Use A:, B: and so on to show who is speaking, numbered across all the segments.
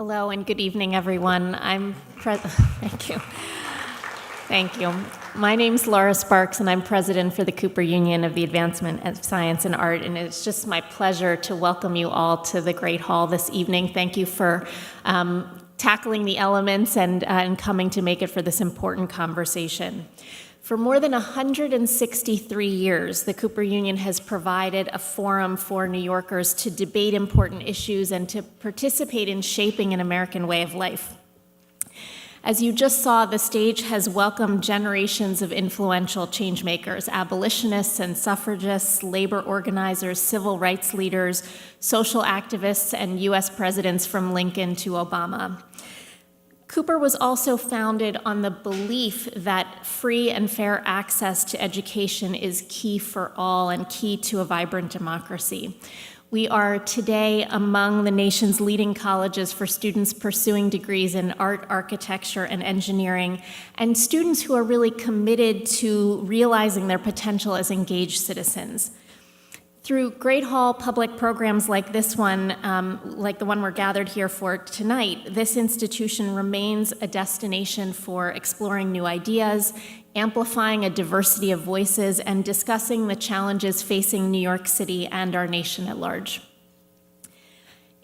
A: Hello and good evening, everyone. Thank you. Thank you. My name's Laura Sparks, and I'm president for the Cooper Union of the Advancement of Science and Art, and it's just my pleasure to welcome you all to the Great Hall this evening. Thank you for tackling the elements and coming to make it for this important conversation. For more than 163 years, the Cooper Union has provided a forum for New Yorkers to debate important issues and to participate in shaping an American way of life. As you just saw, the stage has welcomed generations of influential changemakers, abolitionists and suffragists, labor organizers, civil rights leaders, social activists, and US presidents from Lincoln to Obama. Cooper was also founded on the belief that free and fair access to education is key for all and key to a vibrant democracy. We are today among the nation's leading colleges for students pursuing degrees in art, architecture, and engineering, and students who are really committed to realizing their potential as engaged citizens. Through Great Hall public programs like this one, like the one we're gathered here for tonight, this institution remains a destination for exploring new ideas, amplifying a diversity of voices, and discussing the challenges facing New York City and our nation at large.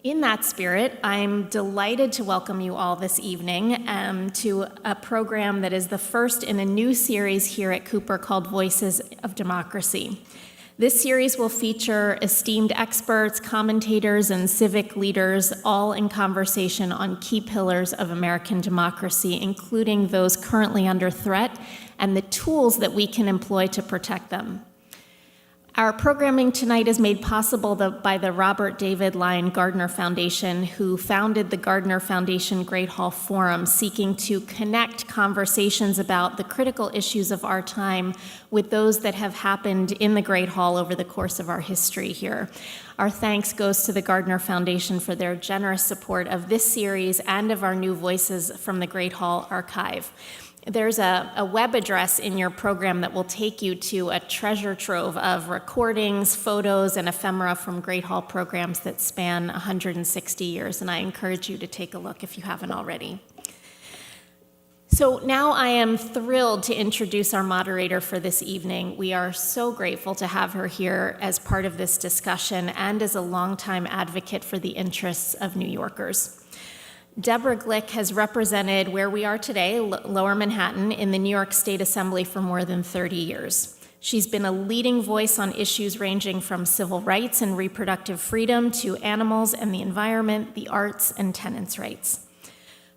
A: In that spirit, I'm delighted to welcome you all this evening to a program that is the first in a new series here at Cooper called Voices of Democracy. This series will feature esteemed experts, commentators, and civic leaders, all in conversation on key pillars of American democracy, including those currently under threat and the tools that we can employ to protect them. Our programming tonight is made possible by the Robert David Lyon Gardiner Foundation, who founded the Gardiner Foundation Great Hall Forum, seeking to connect conversations about the critical issues of our time with those that have happened in the Great Hall over the course of our history here. Our thanks goes to the Gardiner Foundation for their generous support of this series and of our new Voices from the Great Hall archive. There's a web address in your program that will take you to a treasure trove of recordings, photos, and ephemera from Great Hall programs that span 160 years, and I encourage you to take a look if you haven't already. So now I am thrilled to introduce our moderator for this evening. We are so grateful to have her here as part of this discussion and as a longtime advocate for the interests of New Yorkers. Deborah Glick has represented where we are today, Lower Manhattan, in the New York State Assembly for more than 30 years. She's been a leading voice on issues ranging from civil rights and reproductive freedom to animals and the environment, the arts, and tenants' rights.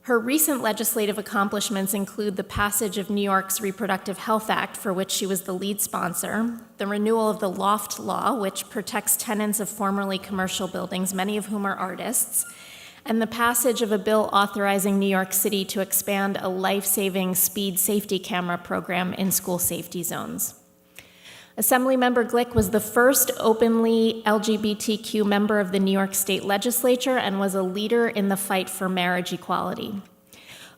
A: Her recent legislative accomplishments include the passage of New York's Reproductive Health Act, for which she was the lead sponsor, the renewal of the Loft Law, which protects tenants of formerly commercial buildings, many of whom are artists, and the passage of a bill authorizing New York City to expand a life-saving speed safety camera program in school safety zones. Assemblymember Glick was the first openly LGBTQ member of the New York State Legislature and was a leader in the fight for marriage equality.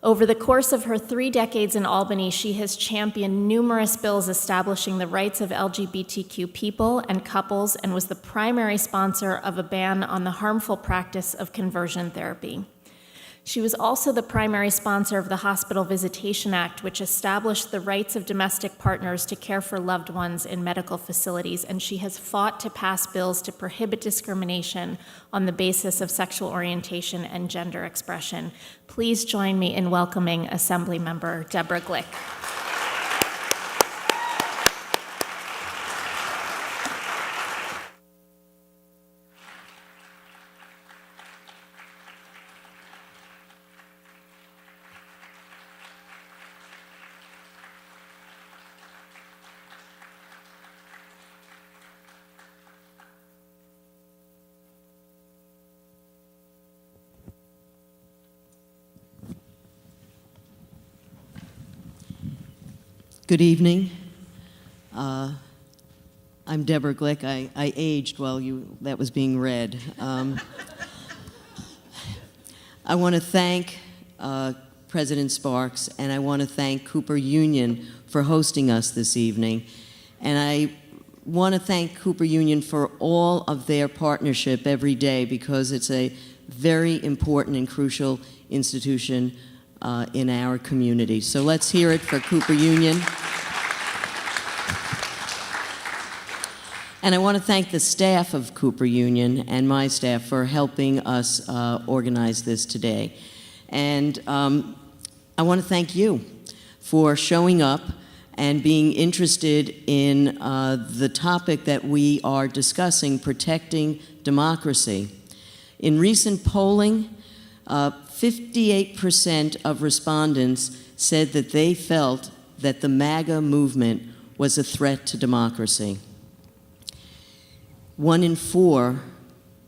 A: Over the course of her 3 decades in Albany, she has championed numerous bills establishing the rights of LGBTQ people and couples and was the primary sponsor of a ban on the harmful practice of conversion therapy. She was also the primary sponsor of the Hospital Visitation Act, which established the rights of domestic partners to care for loved ones in medical facilities, and she has fought to pass bills to prohibit discrimination on the basis of sexual orientation and gender expression. Please join me in welcoming Assemblymember Deborah Glick.
B: Good evening. I'm Deborah Glick. I aged while that was being read. I want to thank President Sparks, and I want to thank Cooper Union for hosting us this evening. And I want to thank Cooper Union for all of their partnership every day, because it's a very important and crucial institution in our community. So let's hear it for Cooper Union. And I want to thank the staff of Cooper Union and my staff for helping us organize this today. And I want to thank you for showing up and being interested in the topic that we are discussing, protecting democracy. In recent polling, 58% of respondents said that they felt that the MAGA movement was a threat to democracy. 1 in 4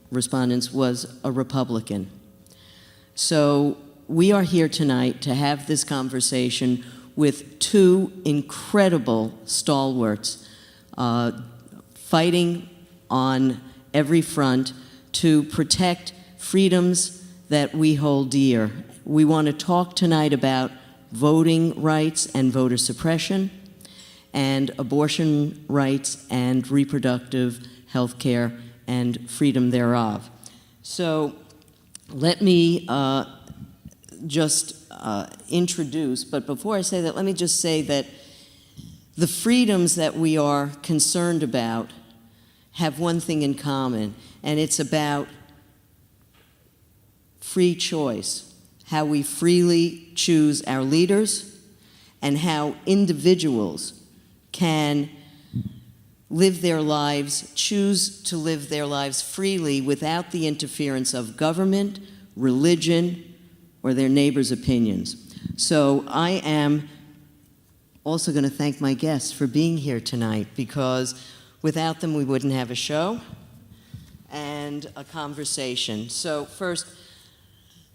B: respondents was a Republican. So we are here tonight to have this conversation with 2 incredible stalwarts fighting on every front to protect freedoms that we hold dear. We want to talk tonight about voting rights and voter suppression, and abortion rights and reproductive health care and freedom thereof. So let me just introduce, but before I say that, let me just say that the freedoms that we are concerned about have one thing in common, and it's about free choice, how we freely choose our leaders, and how individuals can live their lives, choose to live their lives freely without the interference of government, religion, or their neighbors' opinions. So I am also going to thank my guests for being here tonight, because without them we wouldn't have a show and a conversation. So first,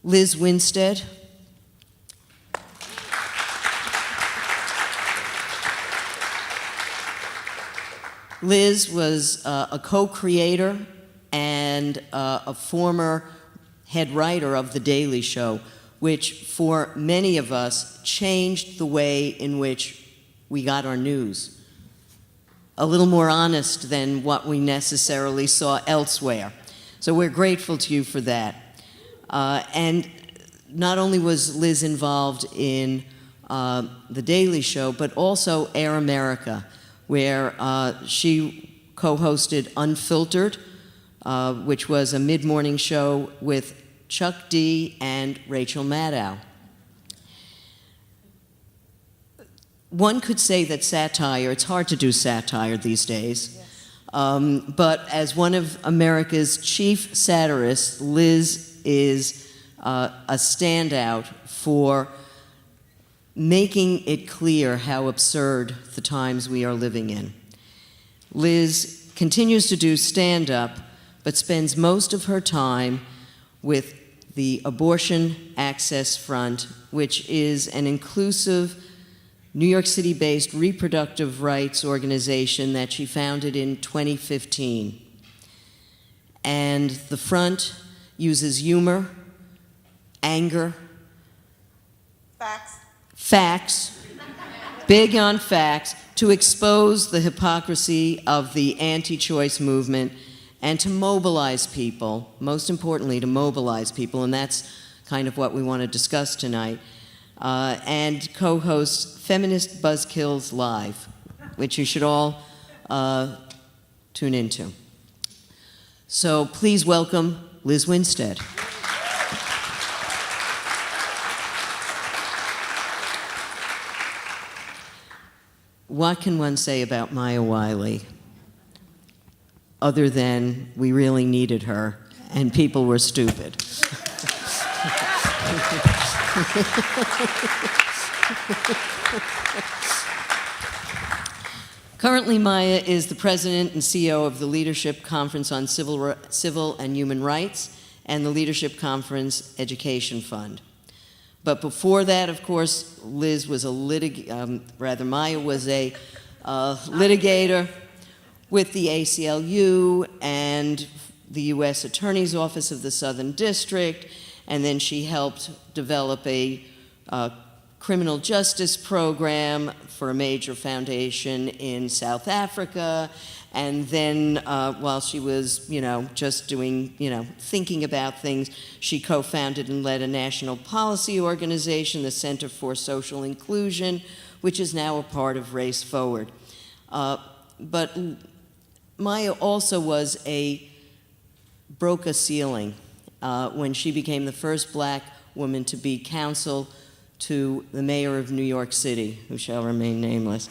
B: Lizz Winstead. Lizz was a co-creator and a former head writer of The Daily Show, which for many of us changed the way in which we got our news. A little more honest than what we necessarily saw elsewhere. So we're grateful to you for that. And not only was Lizz involved in The Daily Show, but also Air America, where she co-hosted Unfiltered, which was a mid-morning show with Chuck D and Rachel Maddow. One could say that satire, it's hard to do satire these days, yes. But as one of America's chief satirists, Lizz is a standout for making it clear how absurd the times we are living in. Lizz continues to do stand-up, but spends most of her time with the Abortion Access Front, which is an inclusive New York City-based reproductive rights organization that she founded in 2015. And the front uses humor, anger, facts, big on facts, to expose the hypocrisy of the anti-choice movement and to mobilize people, most importantly, to mobilize people, and that's kind of what we want to discuss tonight, and co-hosts Feminist Buzzkills Live, which you should all tune into. So please welcome Lizz Winstead. What can one say about Maya Wiley, other than we really needed her and people were stupid? Currently, Maya is the president and CEO of the Leadership Conference on Civil and Human Rights and the Leadership Conference Education Fund. But before that, of course, Maya was a litigator with the ACLU and the U.S. Attorney's Office of the Southern District, and then she helped develop a criminal justice program for a major foundation in South Africa, And then while she was, just doing, thinking about things, she co-founded and led a national policy organization, the Center for Social Inclusion, which is now a part of Race Forward. But Maya also broke a ceiling when she became the first black woman to be counsel to the mayor of New York City, who shall remain nameless.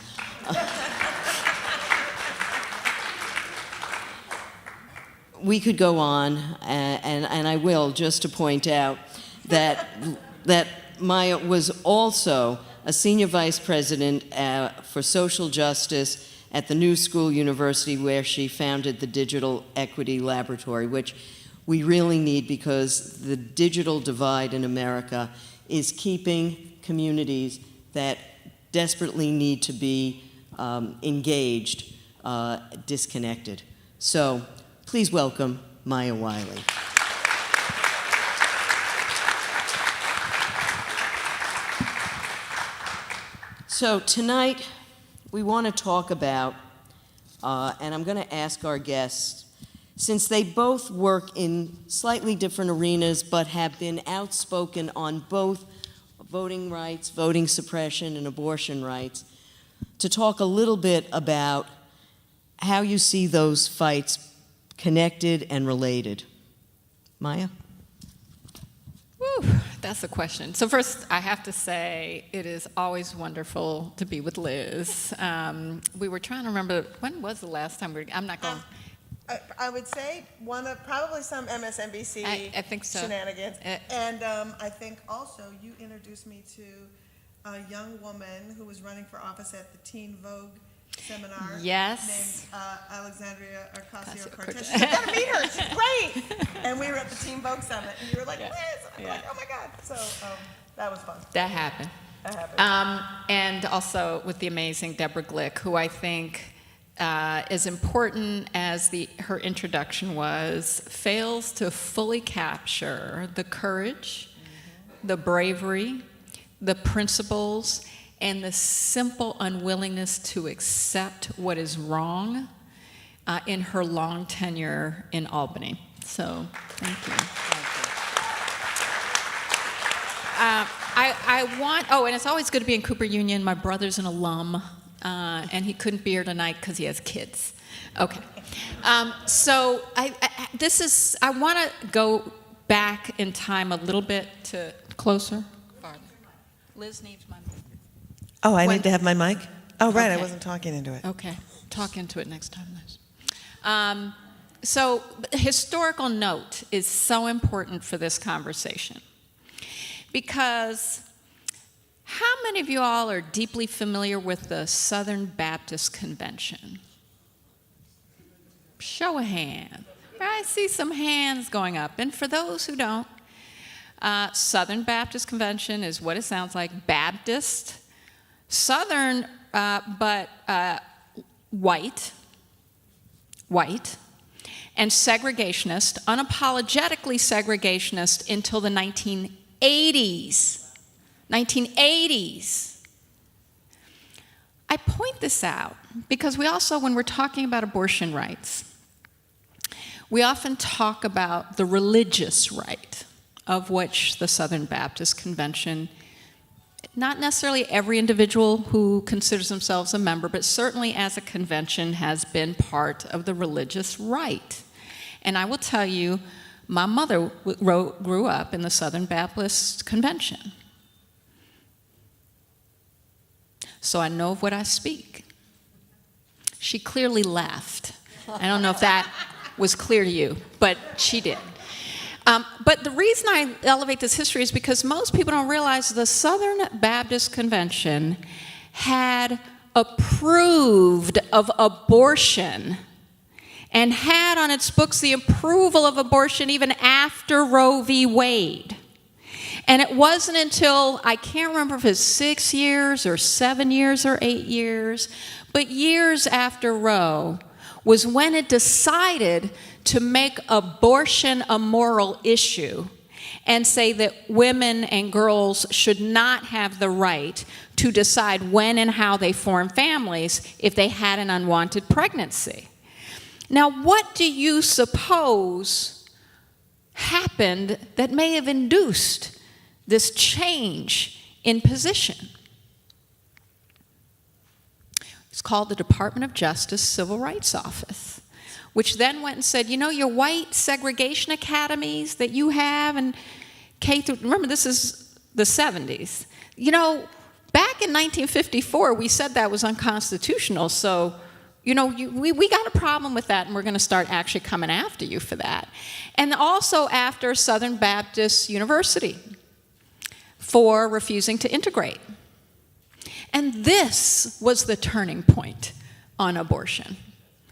B: We could go on, and I will, just to point out that Maya was also a senior vice president for social justice at the New School University, where she founded the Digital Equity Laboratory, which we really need because the digital divide in America is keeping communities that desperately need to be engaged disconnected. So please welcome Maya Wiley. So tonight, we want to talk about, and I'm going to ask our guests, since they both work in slightly different arenas but have been outspoken on both voting rights, voting suppression, and abortion rights, to talk a little bit about how you see those fights connected and related. Maya?
C: Woo, that's a question. So first, I have to say it is always wonderful to be with Liz. We were trying to remember, when was the last time I'm not going...
D: I would say probably some MSNBC
C: I think so.
D: Shenanigans. And I think also you introduced me to a young woman who was running for office at the Teen Vogue seminar.
C: Yes.
D: Named Alexandria Ocasio-Cortez. She's like, I gotta meet her. She's great. And we were at the Teen Vogue summit, and you were like, Liz. And I'm like, oh my God. So that was fun.
C: That happened. And also with the amazing Deborah Glick, who I think, as important as her introduction was, fails to fully capture the courage, the bravery, the principles, and the simple unwillingness to accept what is wrong in her long tenure in Albany. So, thank you. And it's always good to be in Cooper Union. My brother's an alum, and he couldn't be here tonight because he has kids. Okay. So I want to go back in time a little bit to closer. Farther. Liz needs my mic.
D: Oh, I need to have my mic? Oh, right,
C: Okay.
D: I wasn't talking into it.
C: Okay, talk into it next time, Liz. So historical note is so important for this conversation because how many of you all are deeply familiar with the Southern Baptist Convention? Show of hands. I see some hands going up. And for those who don't, Southern Baptist Convention is what it sounds like, Baptist, Southern, but white, and segregationist, unapologetically segregationist until the 1980s. 1980s. I point this out because we also, when we're talking about abortion rights, we often talk about the religious right of which the Southern Baptist Convention, not necessarily every individual who considers themselves a member, but certainly as a convention has been part of the religious right. And I will tell you, my mother grew up in the Southern Baptist Convention. So I know of what I speak. She clearly left. I don't know if that was clear to you, but she did. But the reason I elevate this history is because most people don't realize the Southern Baptist Convention had approved of abortion and had on its books the approval of abortion even after Roe v. Wade. And it wasn't until, I can't remember if it was 6 years or 7 years or 8 years, but years after Roe was when it decided to make abortion a moral issue and say that women and girls should not have the right to decide when and how they form families if they had an unwanted pregnancy. Now, what do you suppose happened that may have induced this change in position? It's called the Department of Justice Civil Rights Office, which then went and said, you know, your white segregation academies that you have, and K through, remember this is the 70s. You know, back in 1954, we said that was unconstitutional, so, you know, we got a problem with that, and we're going to start actually coming after you for that. And also after Southern Baptist University for refusing to integrate. And this was the turning point on abortion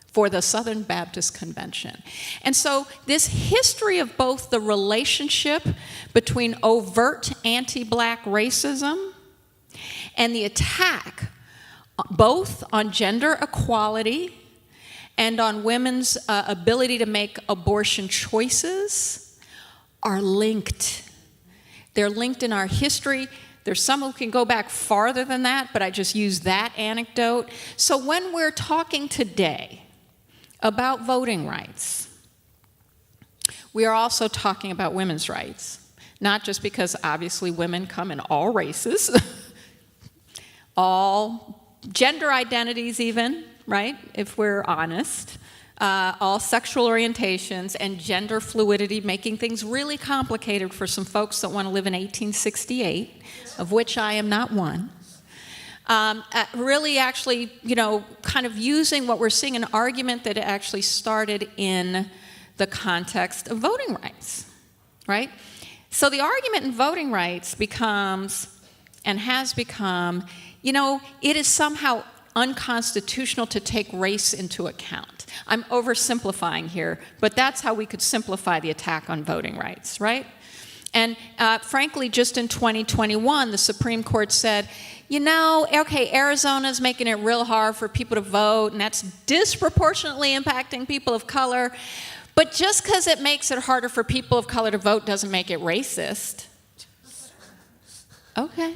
C: for the Southern Baptist Convention. And so this history of both the relationship between overt anti-black racism and the attack both on gender equality and on women's ability to make abortion choices are linked. They're linked in our history. There's some who can go back farther than that, but I just use that anecdote. So when we're talking today about voting rights, we are also talking about women's rights, not just because obviously women come in all races, all gender identities even, right, if we're honest, all sexual orientations and gender fluidity, making things really complicated for some folks that want to live in 1868, of which I am not one. Really actually, you know, kind of using what we're seeing, an argument that actually started in the context of voting rights, right? So the argument in voting rights becomes, and has become, you know, it is somehow unconstitutional to take race into account. I'm oversimplifying here, but that's how we could simplify the attack on voting rights, right? And frankly, just in 2021, the Supreme Court said, you know, okay, Arizona's making it real hard for people to vote, and that's disproportionately impacting people of color, but just because it makes it harder for people of color to vote doesn't make it racist. Okay.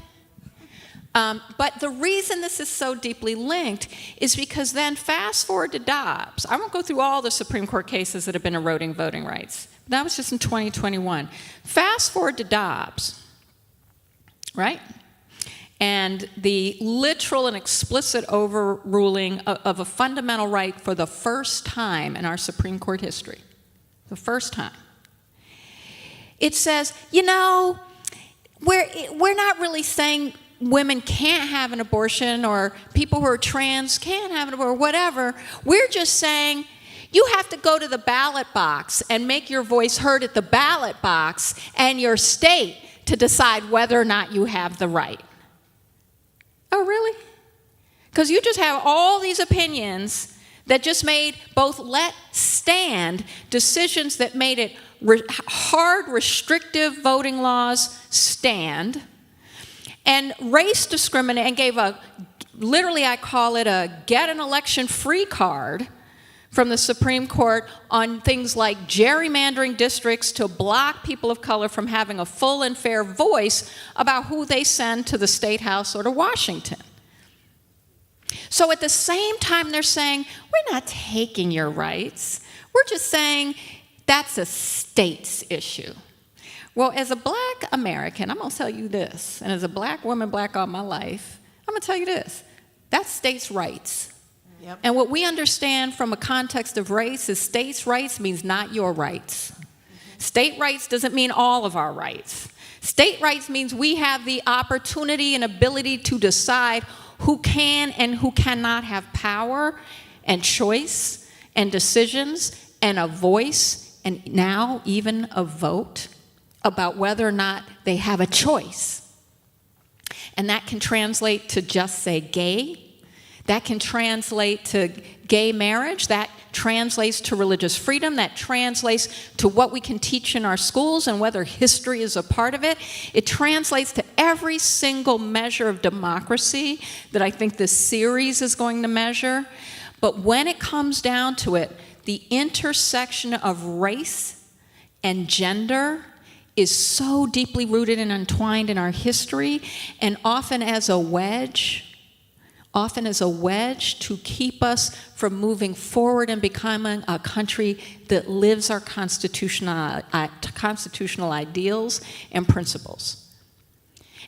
C: But the reason this is so deeply linked is because then fast forward to Dobbs. I won't go through all the Supreme Court cases that have been eroding voting rights. That was just in 2021. Fast forward to Dobbs, right? And the literal and explicit overruling of a fundamental right for the first time in our Supreme Court history. The first time. It says, you know, we're not really saying women can't have an abortion or people who are trans can't have an abortion or whatever. We're just saying you have to go to the ballot box and make your voice heard at the ballot box and your state to decide whether or not you have the right. Oh, really? Because you just have all these opinions that just made both let stand decisions that made it hard, restrictive voting laws stand, and race discriminate, and gave a, literally I call it a get an election free card from the Supreme Court on things like gerrymandering districts to block people of color from having a full and fair voice about who they send to the State House or to Washington. So at the same time they're saying, we're not taking your rights, we're just saying that's a state's issue. Well, as a black American, I'm going to tell you this, and as a black woman, black all my life, I'm going to tell you this, that's states' rights. Yep. And what we understand from a context of race is states' rights means not your rights. State rights doesn't mean all of our rights. State rights means we have the opportunity and ability to decide who can and who cannot have power and choice and decisions and a voice and now even a vote about whether or not they have a choice. And that can translate to just say gay. That can translate to gay marriage. That translates to religious freedom. That translates to what we can teach in our schools and whether history is a part of it. It translates to every single measure of democracy that I think this series is going to measure. But when it comes down to it, the intersection of race and gender is so deeply rooted and entwined in our history, and often as a wedge, often as a wedge to keep us from moving forward and becoming a country that lives our constitutional ideals and principles.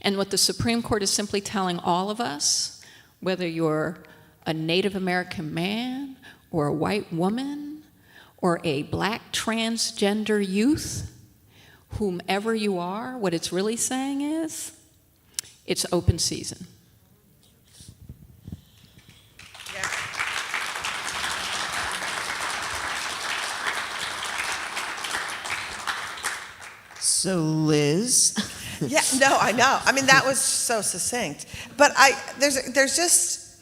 C: And what the Supreme Court is simply telling all of us, whether you're a Native American man or a white woman or a black transgender youth, whomever you are, what it's really saying is, it's open season.
D: Yeah.
B: So, Liz.
D: Yeah, no, I know. I mean, that was so succinct. But there's just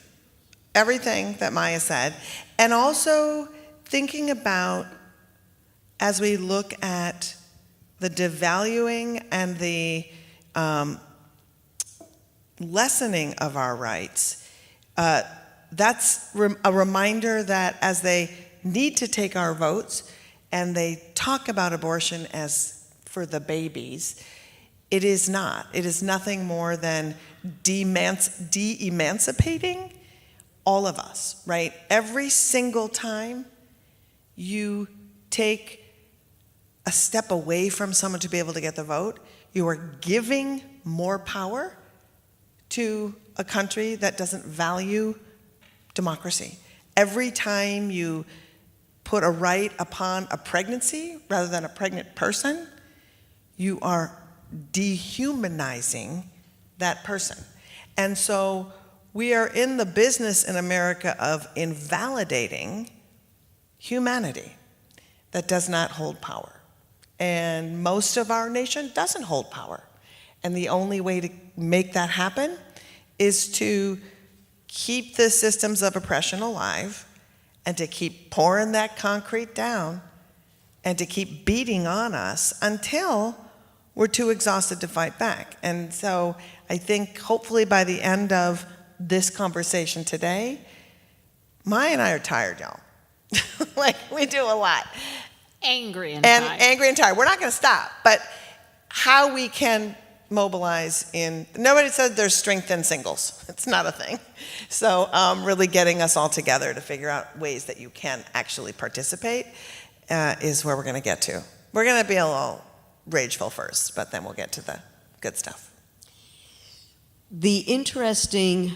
D: everything that Maya said, and also thinking about, as we look at the devaluing and the lessening of our rights, that's a reminder that as they need to take our votes and they talk about abortion as for the babies, it is not. It is nothing more than de-emancipating all of us, right? Every single time you take a step away from someone to be able to get the vote, you are giving more power to a country that doesn't value democracy. Every time you put a right upon a pregnancy rather than a pregnant person, you are dehumanizing that person. And so we are in the business in America of invalidating humanity that does not hold power. And most of our nation doesn't hold power. And the only way to make that happen is to keep the systems of oppression alive and to keep pouring that concrete down and to keep beating on us until we're too exhausted to fight back. And so I think hopefully by the end of this conversation today, Maya and I are tired, y'all. Like, we do a lot.
C: Angry and tired.
D: Angry and tired. We're not going to stop, but how we can mobilize in, nobody said there's strength in singles. It's not a thing. So really getting us all together to figure out ways that you can actually participate is where we're going to get to. We're going to be a little rageful first, but then we'll get to the good stuff.
B: The interesting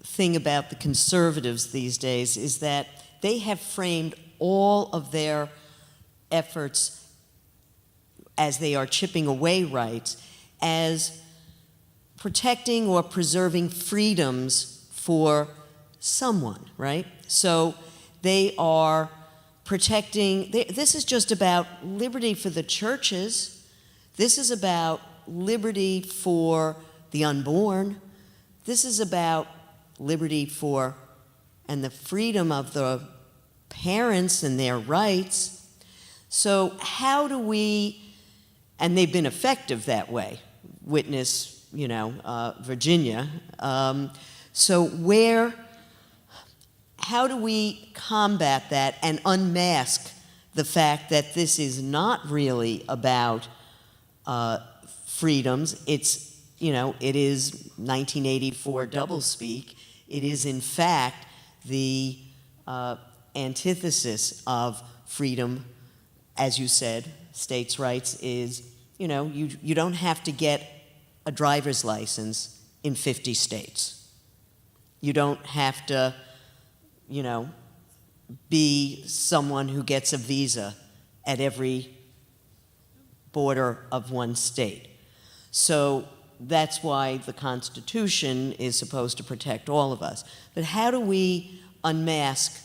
B: thing about the conservatives these days is that they have framed all of their efforts as they are chipping away rights as protecting or preserving freedoms for someone, right? So they are protecting, this is just about liberty for the churches. This is about liberty for the unborn. This is about liberty for and the freedom of the parents and their rights. So how do we, and they've been effective that way, witness, Virginia. So how do we combat that and unmask the fact that this is not really about freedoms? It's, it is 1984 doublespeak. It is, in fact, the antithesis of freedom. As you said, states' rights is, you don't have to get a driver's license in 50 states. You don't have to, be someone who gets a visa at every border of one state. So that's why the Constitution is supposed to protect all of us. But how do we unmask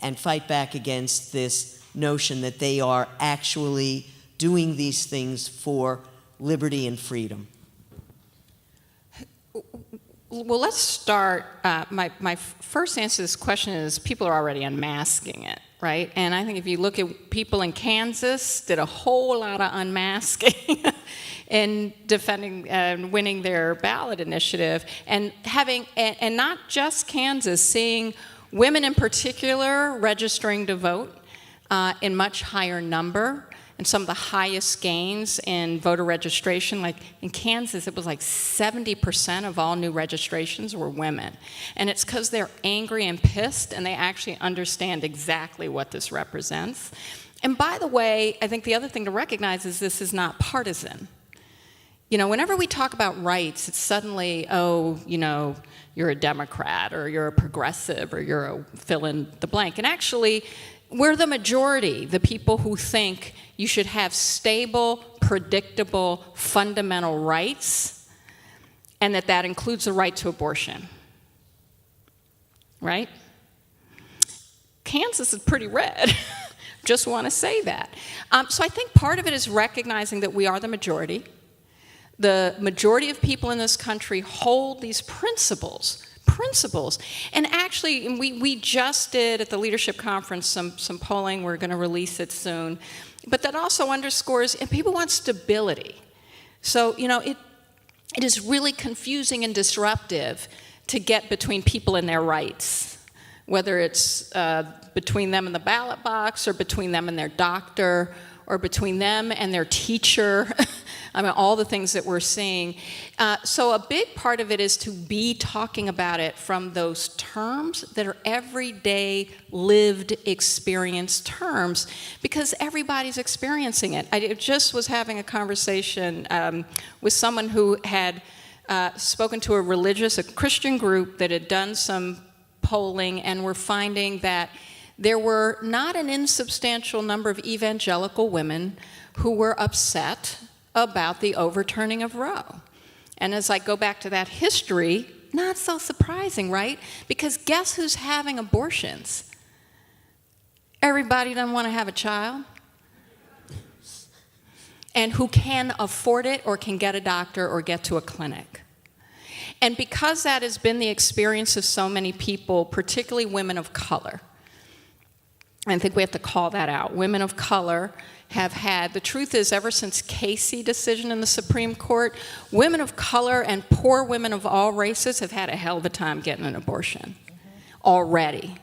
B: and fight back against this notion that they are actually doing these things for liberty and freedom?
C: Well, let's start. My first answer to this question is people are already unmasking it, right? And I think if you look at people in Kansas, did a whole lot of unmasking in defending and winning their ballot initiative, and not just Kansas, seeing women in particular registering to vote in much higher number and some of the highest gains in voter registration. Like in Kansas, it was like 70% of all new registrations were women. And it's because they're angry and pissed, and they actually understand exactly what this represents. And by the way, I think the other thing to recognize is this is not partisan. You know, whenever we talk about rights, it's suddenly, oh, you know, you're a Democrat, or you're a progressive, or you're a fill in the blank. And actually, we're the majority, the people who think you should have stable, predictable, fundamental rights, and that includes the right to abortion. Right? Kansas is pretty red. Just want to say that. So I think part of it is recognizing that we are the majority. The majority of people in this country hold these principles. And actually, we just did at the leadership conference some polling. We're going to release it soon. But that also underscores, and people want stability. So, you know, it is really confusing and disruptive to get between people and their rights, whether it's between them and the ballot box, or between them and their doctor, or between them and their teacher. I mean, all the things that we're seeing. So a big part of it is to be talking about it from those terms that are everyday, lived experience terms, because everybody's experiencing it. I just was having a conversation with someone who had spoken to a Christian group that had done some polling, and were finding that there were not an insubstantial number of evangelical women who were upset about the overturning of Roe. And as I go back to that history, not so surprising, right? Because guess who's having abortions? Everybody doesn't want to have a child. And who can afford it, or can get a doctor, or get to a clinic. And because that has been the experience of so many people, particularly women of color, I think we have to call that out. Women of color have had, the truth is, ever since Casey decision in the Supreme Court, women of color and poor women of all races have had a hell of a time getting an abortion already.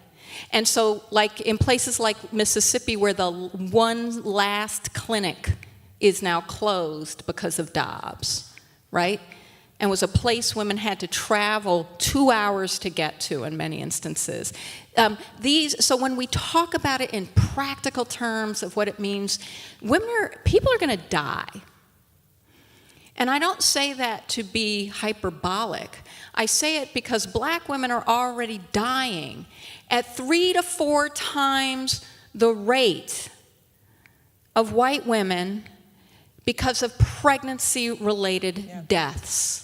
C: And so, like in places like Mississippi, where the one last clinic is now closed because of Dobbs, right? And was a place women had to travel 2 hours to get to in many instances. So when we talk about it in practical terms of what it means, people are going to die. And I don't say that to be hyperbolic. I say it because black women are already dying at 3 to 4 times the rate of white women because of pregnancy-related deaths.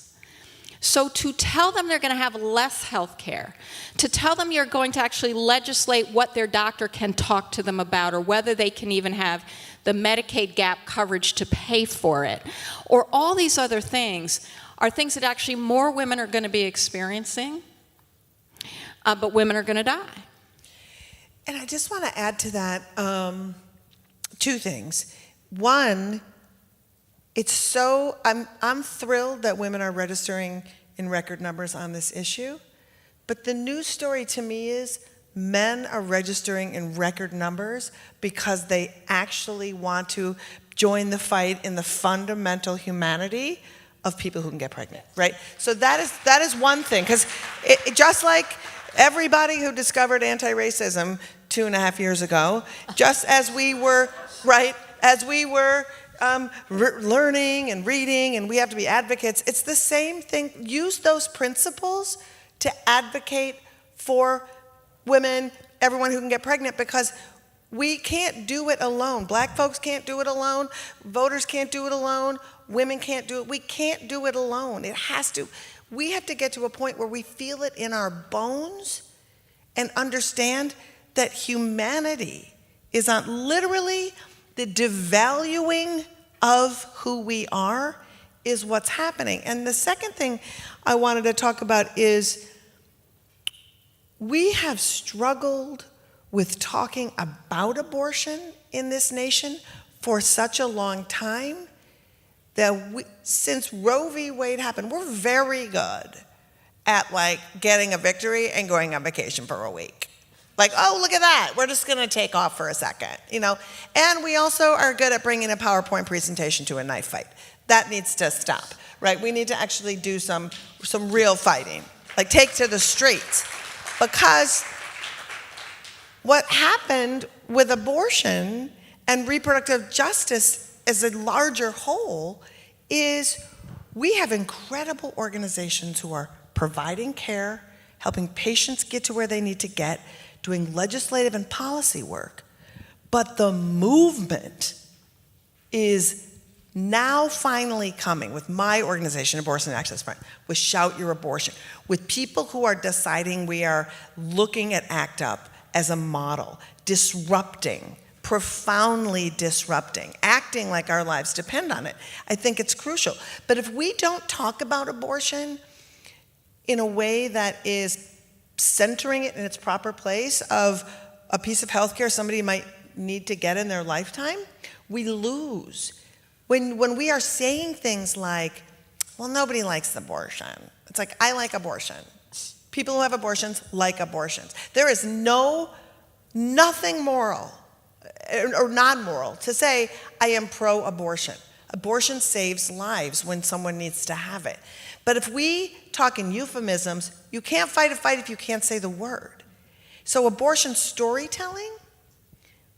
C: So to tell them they're going to have less health care, to tell them you're going to actually legislate what their doctor can talk to them about, or whether they can even have the Medicaid gap coverage to pay for it, or all these other things, are things that actually more women are going to be experiencing, but women are going to die.
D: And I just want to add to that 2 things. One, I'm thrilled that women are registering in record numbers on this issue, but the news story to me is men are registering in record numbers because they actually want to join the fight in the fundamental humanity of people who can get pregnant, right? So that is one thing, because just like everybody who discovered anti-racism 2.5 years ago, just as we were, right, learning and reading, and we have to be advocates. It's the same thing. Use those principles to advocate for women, everyone who can get pregnant, because we can't do it alone. Black folks can't do it alone. Voters can't do it alone. Women can't do it. We can't do it alone. We have to get to a point where we feel it in our bones and understand that humanity is on literally the devaluing of who we are is what's happening. And the second thing I wanted to talk about is we have struggled with talking about abortion in this nation for such a long time that since Roe v. Wade happened, we're very good at like getting a victory and going on vacation for a week. Like, oh, look at that. We're just going to take off for a second, you know. And we also are good at bringing a PowerPoint presentation to a knife fight. That needs to stop, right? We need to actually do some real fighting, like take to the streets. Because what happened with abortion and reproductive justice as a larger whole is we have incredible organizations who are providing care, helping patients get to where they need to get, doing legislative and policy work. But the movement is now finally coming with my organization, Abortion Access Front, with Shout Your Abortion, with people who are deciding we are looking at ACT UP as a model, disrupting, profoundly disrupting, acting like our lives depend on it. I think it's crucial. But if we don't talk about abortion in a way that is centering it in its proper place of a piece of healthcare somebody might need to get in their lifetime, we lose. When we are saying things like, well, nobody likes abortion. It's like, I like abortion. People who have abortions like abortions. There is nothing moral or non-moral to say, I am pro-abortion. Abortion saves lives when someone needs to have it. But if we talk in euphemisms, you can't fight a fight if you can't say the word. So abortion storytelling,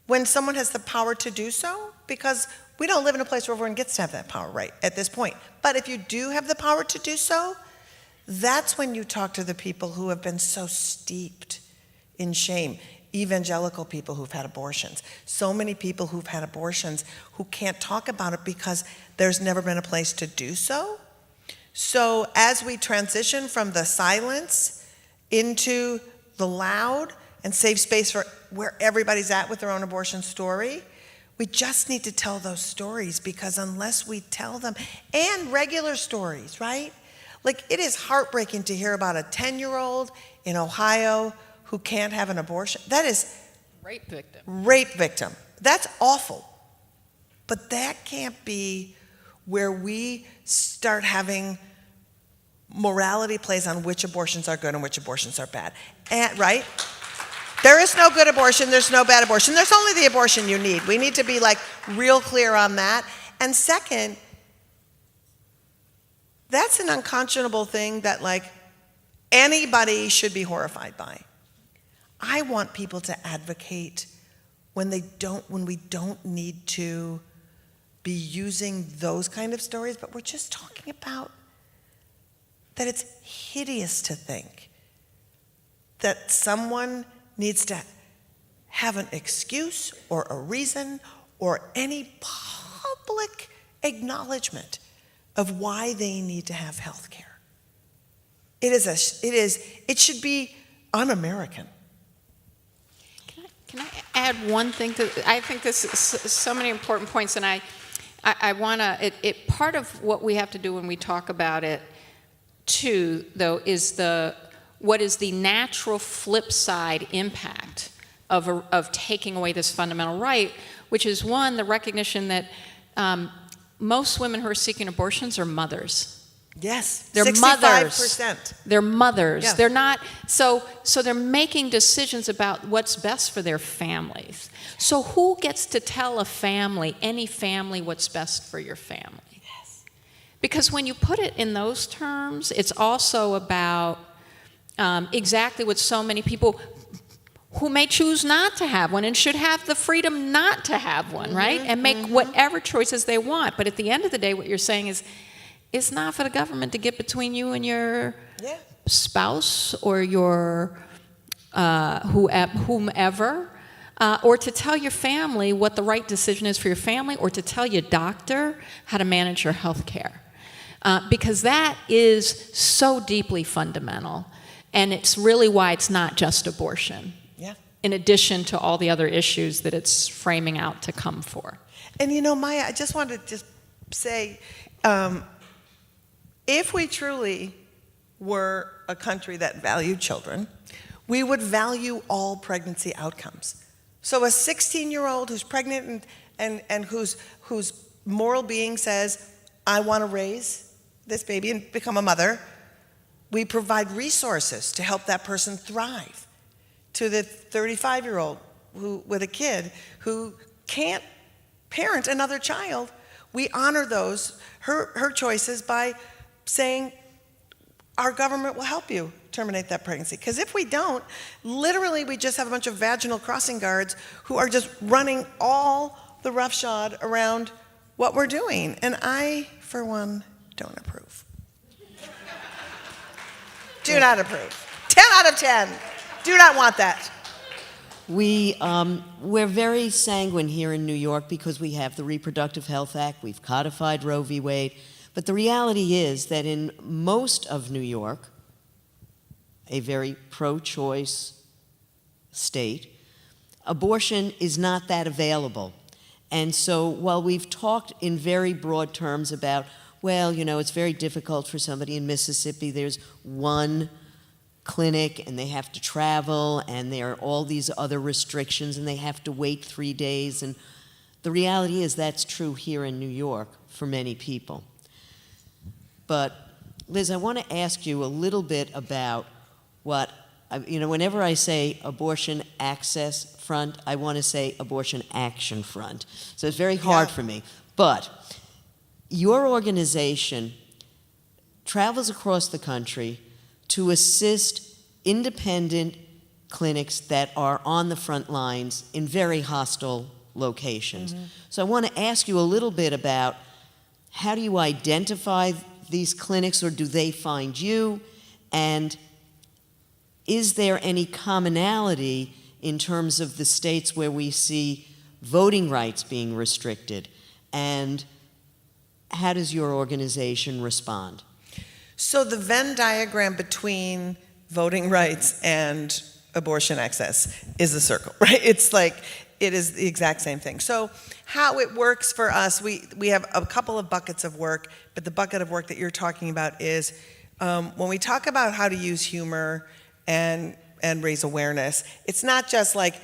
D: when someone has the power to do so, because we don't live in a place where everyone gets to have that power right at this point. But if you do have the power to do so, that's when you talk to the people who have been so steeped in shame. Evangelical people who've had abortions. So many people who've had abortions who can't talk about it because there's never been a place to do so. So as we transition from the silence into the loud and save space for where everybody's at with their own abortion story, we just need to tell those stories, because unless we tell them, and regular stories, right? Like, it is heartbreaking to hear about a 10-year-old in Ohio who can't have an abortion. That is
C: Rape victim.
D: Rape victim. That's awful. But that can't be where we start having morality plays on which abortions are good and which abortions are bad. And, right? There is no good abortion, there's no bad abortion. There's only the abortion you need. We need to be like real clear on that. And second, that's an unconscionable thing that like anybody should be horrified by. I want people to advocate when we don't need to be using those kind of stories, but we're just talking about that it's hideous to think that someone needs to have an excuse or a reason or any public acknowledgement of why they need to have health care. It should be un-American.
C: Can I add one thing to? I think this is so many important points, and I want to. Part of what we have to do when we talk about it, too, though, is what is the natural flip side impact of taking away this fundamental right, which is one, the recognition that most women who are seeking abortions are mothers.
D: Yes,
C: they're
D: 65%.
C: mothers. They're mothers.
D: Yeah.
C: They're not. So they're making decisions about what's best for their families. So who gets to tell a family, any family, what's best for your family?
D: Yes.
C: Because when you put it in those terms, it's also about exactly what so many people who may choose not to have one and should have the freedom not to have one, right? And make whatever choices they want. But at the end of the day, what you're saying is, it's not for the government to get between you and your spouse or your whomever, or to tell your family what the right decision is for your family, or to tell your doctor how to manage your health care. Because that is so deeply fundamental, and it's really why it's not just abortion, in addition to all the other issues that it's framing out to come for.
D: And you know, Maya, I just wanted to just say, if we truly were a country that valued children, we would value all pregnancy outcomes. So a 16-year-old who's pregnant and whose moral being says, I want to raise this baby and become a mother, we provide resources to help that person thrive. to the 35-year-old who with a kid who can't parent another child. We honor her choices by saying our government will help you terminate that pregnancy. Because if we don't, literally we just have a bunch of vaginal crossing guards who are just running all the roughshod around what we're doing. And I, for one, don't approve. Do not approve. 10 out of 10. Do not want that.
B: We're very sanguine here in New York because we have the Reproductive Health Act, we've codified Roe v. Wade, but the reality is that in most of New York, a very pro-choice state, abortion is not that available. And so while we've talked in very broad terms about, well, it's very difficult for somebody in Mississippi, there's one clinic and they have to travel and there are all these other restrictions and they have to wait 3 days, and the reality is that's true here in New York for many people. But Liz, I want to ask you a little bit about whenever I say abortion access front, I want to say abortion action front. So it's very hard for me. But your organization travels across the country to assist independent clinics that are on the front lines in very hostile locations. Mm-hmm. So I want to ask you a little bit about how do you identify these clinics, or do they find you? And is there any commonality in terms of the states where we see voting rights being restricted? And how does your organization respond?
D: So the Venn diagram between voting rights and abortion access is a circle, right? It's like, it is the exact same thing. So how it works for us, we have a couple of buckets of work, but the bucket of work that you're talking about is when we talk about how to use humor and raise awareness, it's not just like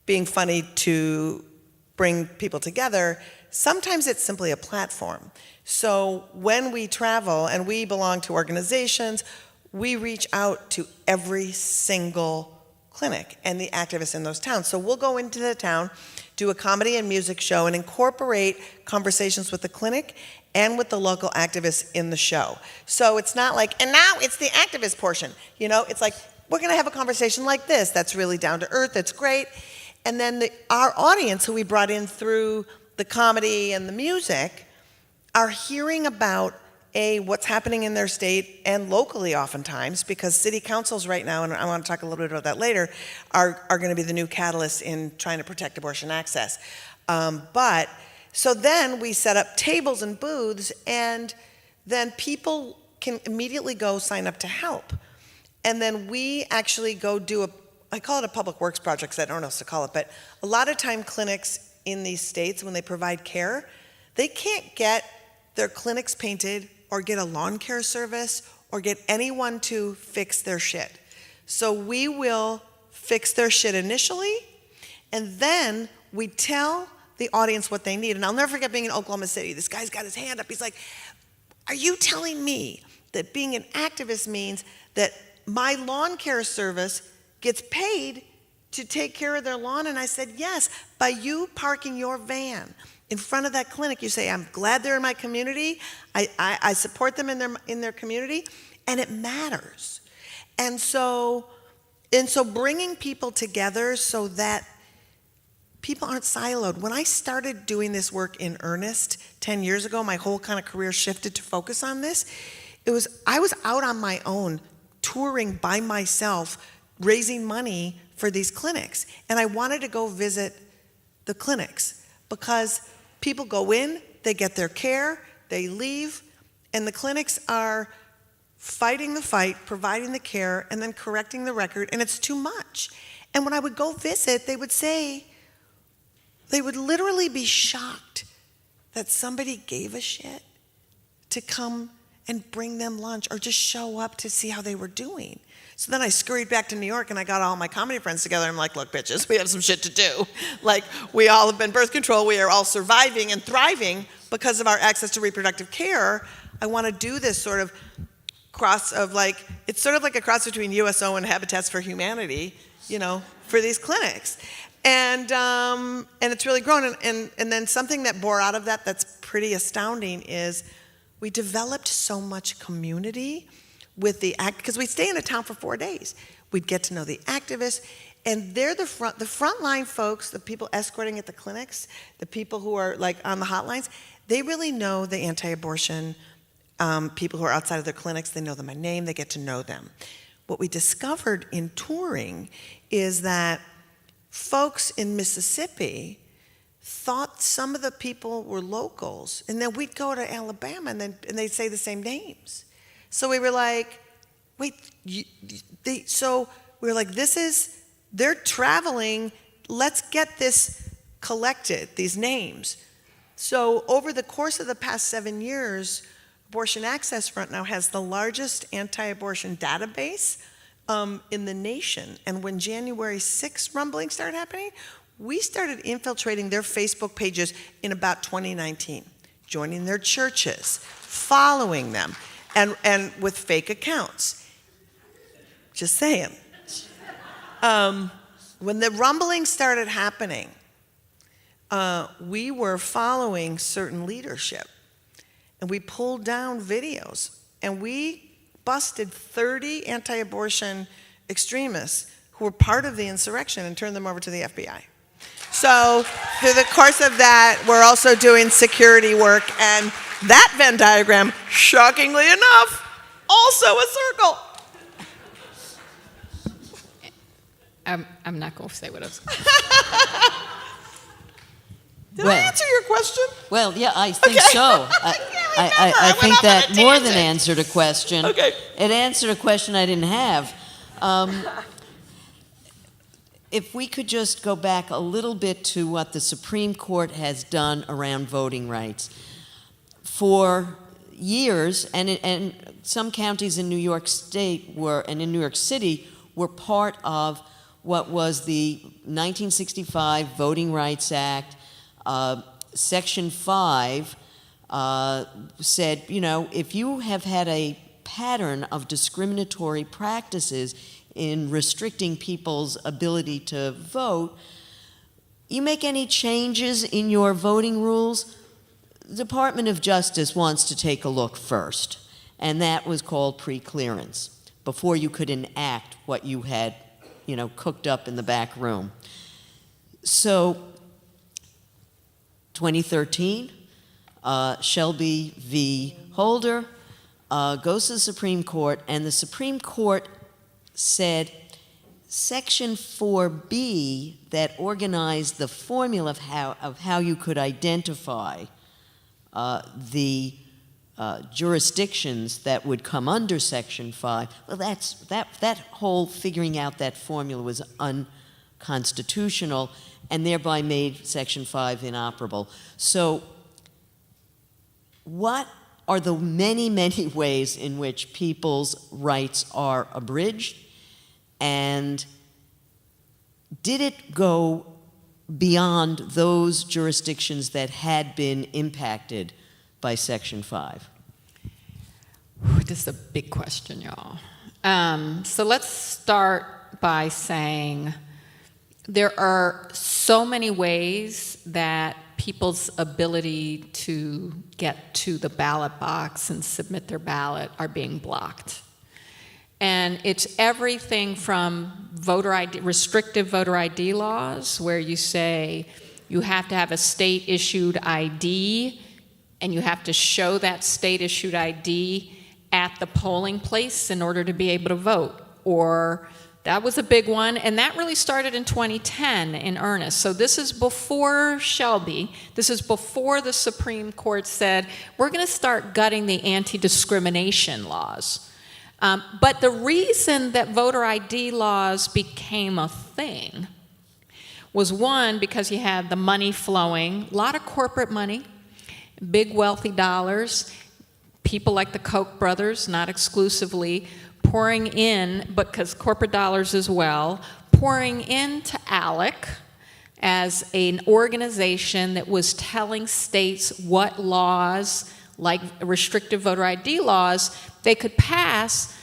D: being funny to bring people together. Sometimes it's simply a platform. So when we travel and we belong to organizations, we reach out to every single clinic and the activists in those towns. So we'll go into the town, do a comedy and music show, and incorporate conversations with the clinic and with the local activists in the show. So it's not like, and now it's the activist portion. It's like, we're going to have a conversation like this. That's really down to earth. That's great. And then our audience, who we brought in through the comedy and the music, are hearing about what's happening in their state and locally oftentimes, because city councils right now, and I want to talk a little bit about that later, are going to be the new catalyst in trying to protect abortion access. So then we set up tables and booths, and then people can immediately go sign up to help. And then we actually go do I call it a public works project because I don't know what else to call it, but a lot of time clinics in these states, when they provide care, they can't get their clinics painted or get a lawn care service or get anyone to fix their shit. So we will fix their shit initially, and then we tell the audience what they need. And I'll never forget being in Oklahoma City. This guy's got his hand up. He's like, are you telling me that being an activist means that my lawn care service gets paid to take care of their lawn? And I said, yes, by you parking your van in front of that clinic. You say, I'm glad they're in my community. I support them in their community, and it matters. And so bringing people together so that people aren't siloed. When I started doing this work in earnest 10 years ago, my whole kind of career shifted to focus on this. I was out on my own, touring by myself, raising money for these clinics. And I wanted to go visit the clinics because people go in, they get their care, they leave, and the clinics are fighting the fight, providing the care, and then correcting the record, and it's too much. And when I would go visit, they would literally be shocked that somebody gave a shit to come and bring them lunch or just show up to see how they were doing. So then I scurried back to New York and I got all my comedy friends together. I'm like, look, bitches, we have some shit to do. Like, we all have been birth control. We are all surviving and thriving because of our access to reproductive care. I want to do this sort of cross of like, it's sort of like a cross between USO and Habitats for Humanity, you know, for these clinics. And it's really grown. And then something that bore out of that that's pretty astounding is we developed so much community with the because we stay in a town for 4 days. We'd get to know the activists, and they're the frontline folks, the people escorting at the clinics, the people who are like on the hotlines. They really know the anti-abortion people who are outside of their clinics. They know them by name. They get to know them. What we discovered in touring is that folks in Mississippi thought some of the people were locals, and then we'd go to Alabama, and they'd say the same names. So we were like, wait, so we were like, they're traveling, let's get this collected, these names. So over the course of the past 7 years, Abortion Access Front now has the largest anti-abortion database in the nation. And when January 6th rumblings started happening, we started infiltrating their Facebook pages in about 2019, joining their churches, following them, and with fake accounts. Just saying. When the rumblings started happening, we were following certain leadership, and we pulled down videos, and we busted 30 anti-abortion extremists who were part of the insurrection and turned them over to the FBI. So through the course of that, we're also doing security work, and that Venn diagram, shockingly enough, also a circle.
C: I'm not going to say what I was.
D: Did I answer your question?
B: Well, yeah, I think so. I think that more than answered a question.
D: Okay.
B: It answered a question I didn't have. If we could just go back a little bit to what the Supreme Court has done around voting rights. For years, and some counties in New York State and in New York City were part of what was the 1965 Voting Rights Act. Section 5 said, you know, if you have had a pattern of discriminatory practices in restricting people's ability to vote, you make any changes in your voting rules, the Department of Justice wants to take a look first. And that was called pre-clearance, before you could enact what you had, you know, cooked up in the back room. So 2013, Shelby v. Holder goes to the Supreme Court, and the Supreme Court said Section 4B that organized the formula of how you could identify the jurisdictions that would come under Section 5, well, that whole figuring out that formula was unconstitutional and thereby made Section 5 inoperable. So what are the many, many ways in which people's rights are abridged? And did it go beyond those jurisdictions that had been impacted by Section 5?
C: This is a big question, y'all. So let's start by saying there are so many ways that people's ability to get to the ballot box and submit their ballot are being blocked. And it's everything from voter ID, restrictive voter ID laws, where you say you have to have a state-issued ID, and you have to show that state-issued ID at the polling place in order to be able to vote. Or that was a big one, and that really started in 2010 in earnest. So this is before Shelby. This is before the Supreme Court said, we're going to start gutting the anti-discrimination laws. But the reason that voter ID laws became a thing was, one, because you had the money flowing, a lot of corporate money, big wealthy dollars, people like the Koch brothers, not exclusively, pouring in, but because corporate dollars as well, pouring into ALEC as an organization that was telling states what laws like restrictive voter ID laws, they could pass.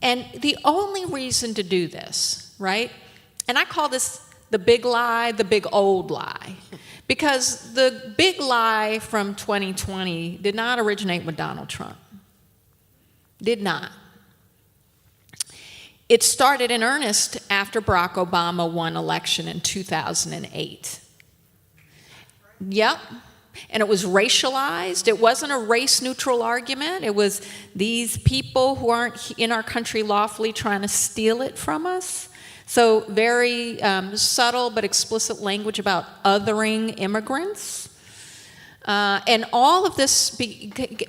C: And the only reason to do this, right? And I call this the big lie, the big old lie. Because the big lie from 2020 did not originate with Donald Trump. Did not. It started in earnest after Barack Obama won election in 2008. Yep. And it was racialized. It wasn't a race-neutral argument. It was these people who aren't in our country lawfully trying to steal it from us. So very subtle but explicit language about othering immigrants. And all of this,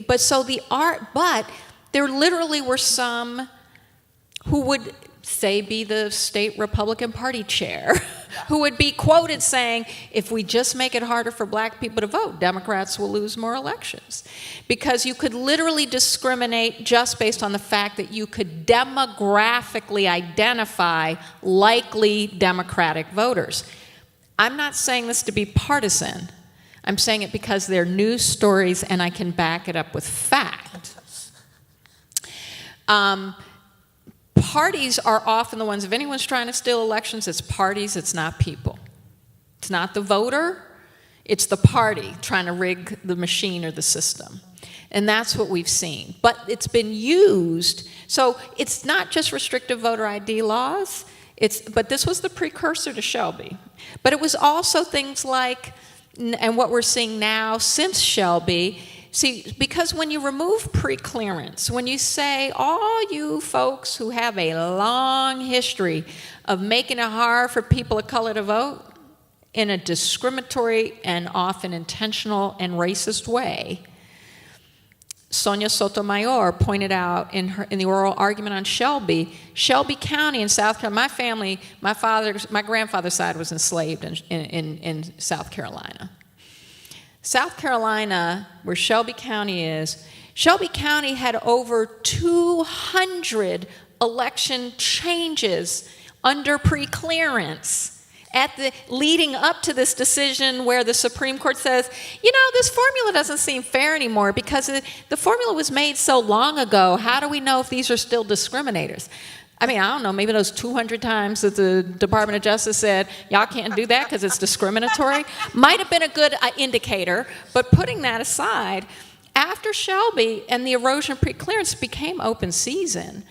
C: but there literally were some who would say be the state Republican Party chair, who would be quoted saying, if we just make it harder for black people to vote, Democrats will lose more elections. Because you could literally discriminate just based on the fact that you could demographically identify likely Democratic voters. I'm not saying this to be partisan. I'm saying it because they're news stories and I can back it up with fact. Parties are often the ones, if anyone's trying to steal elections, it's parties, it's not people. It's not the voter, it's the party trying to rig the machine or the system. And that's what we've seen. But it's been used, so it's not just restrictive voter ID laws, but this was the precursor to Shelby. But it was also things like, and what we're seeing now since Shelby, see, because when you remove preclearance, when you say all you folks who have a long history of making it hard for people of color to vote in a discriminatory and often intentional and racist way, Sonia Sotomayor pointed out in the oral argument on Shelby County in South Carolina, my grandfather's side was enslaved in South Carolina. South Carolina, where Shelby County is, Shelby County had over 200 election changes under preclearance leading up to this decision where the Supreme Court says, you know, this formula doesn't seem fair anymore because the formula was made so long ago. How do we know if these are still discriminators? I mean, I don't know, maybe those 200 times that the Department of Justice said, y'all can't do that because it's discriminatory, might have been a good indicator, but putting that aside, after Shelby and the erosion of preclearance became open season.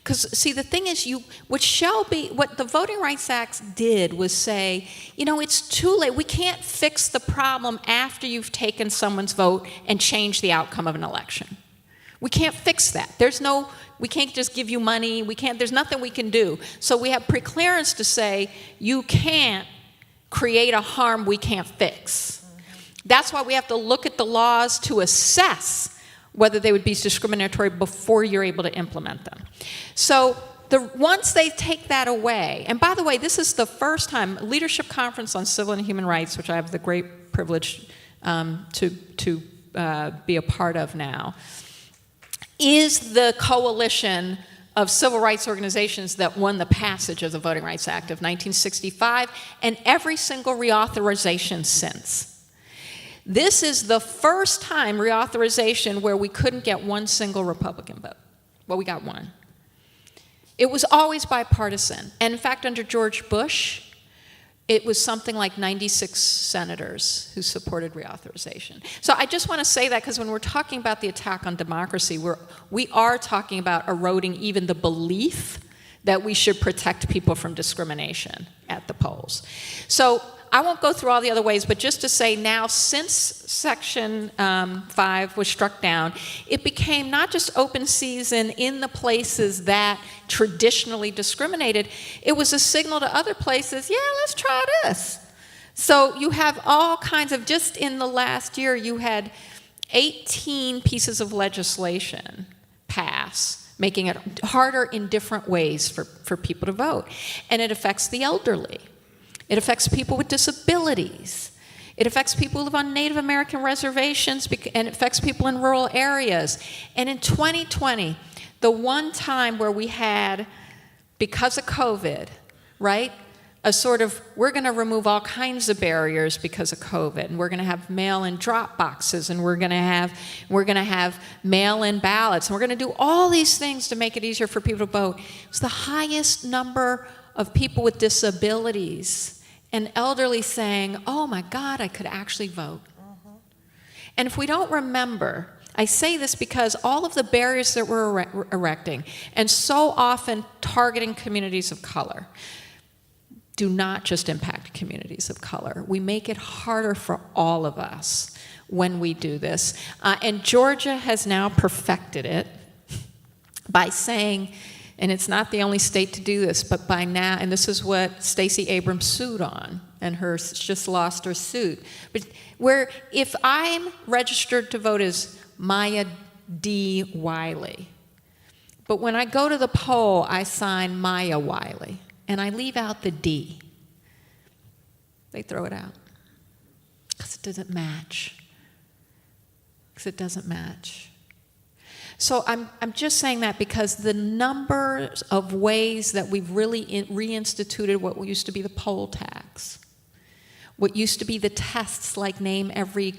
C: Because, see, the thing is, what the Voting Rights Act did was say, you know, it's too late. We can't fix the problem after you've taken someone's vote and changed the outcome of an election. We can't fix that. We can't just give you money. There's nothing we can do. So we have preclearance to say, you can't create a harm we can't fix. That's why we have to look at the laws to assess whether they would be discriminatory before you're able to implement them. So once they take that away, and by the way, this is the first time, Leadership Conference on Civil and Human Rights, which I have the great privilege to be a part of now, is the coalition of civil rights organizations that won the passage of the Voting Rights Act of 1965 and every single reauthorization since. This is the first time reauthorization where we couldn't get one single Republican vote. Well, we got one. It was always bipartisan. And in fact, under George Bush, it was something like 96 senators who supported reauthorization. So I just want to say that because when we're talking about the attack on democracy, we are talking about eroding even the belief that we should protect people from discrimination at the polls. So I won't go through all the other ways, but just to say now, since Section 5 was struck down, it became not just open season in the places that traditionally discriminated, it was a signal to other places, yeah, let's try this. So you have all kinds of, just in the last year, you had 18 pieces of legislation pass, making it harder in different ways for people to vote. And it affects the elderly. It affects people with disabilities. It affects people who live on Native American reservations, and it affects people in rural areas. And in 2020, the one time where we had, because of COVID, right, a sort of, we're going to remove all kinds of barriers because of COVID, and we're going to have mail-in drop boxes, and we're going to have mail-in ballots, and we're going to do all these things to make it easier for people to vote. It's the highest number of people with disabilities and elderly saying, oh my God, I could actually vote. And if we don't remember, I say this because all of the barriers that we're erecting, and so often targeting communities of color, do not just impact communities of color. We make it harder for all of us when we do this. And Georgia has now perfected it by saying, and it's not the only state to do this, but by now, and this is what Stacey Abrams sued on, and just lost her suit. But where if I'm registered to vote as Maya D. Wiley, but when I go to the poll, I sign Maya Wiley, and I leave out the D, they throw it out because it doesn't match. Because it doesn't match. So I'm just saying that because the numbers of ways that we've really reinstituted what used to be the poll tax, what used to be the tests like name every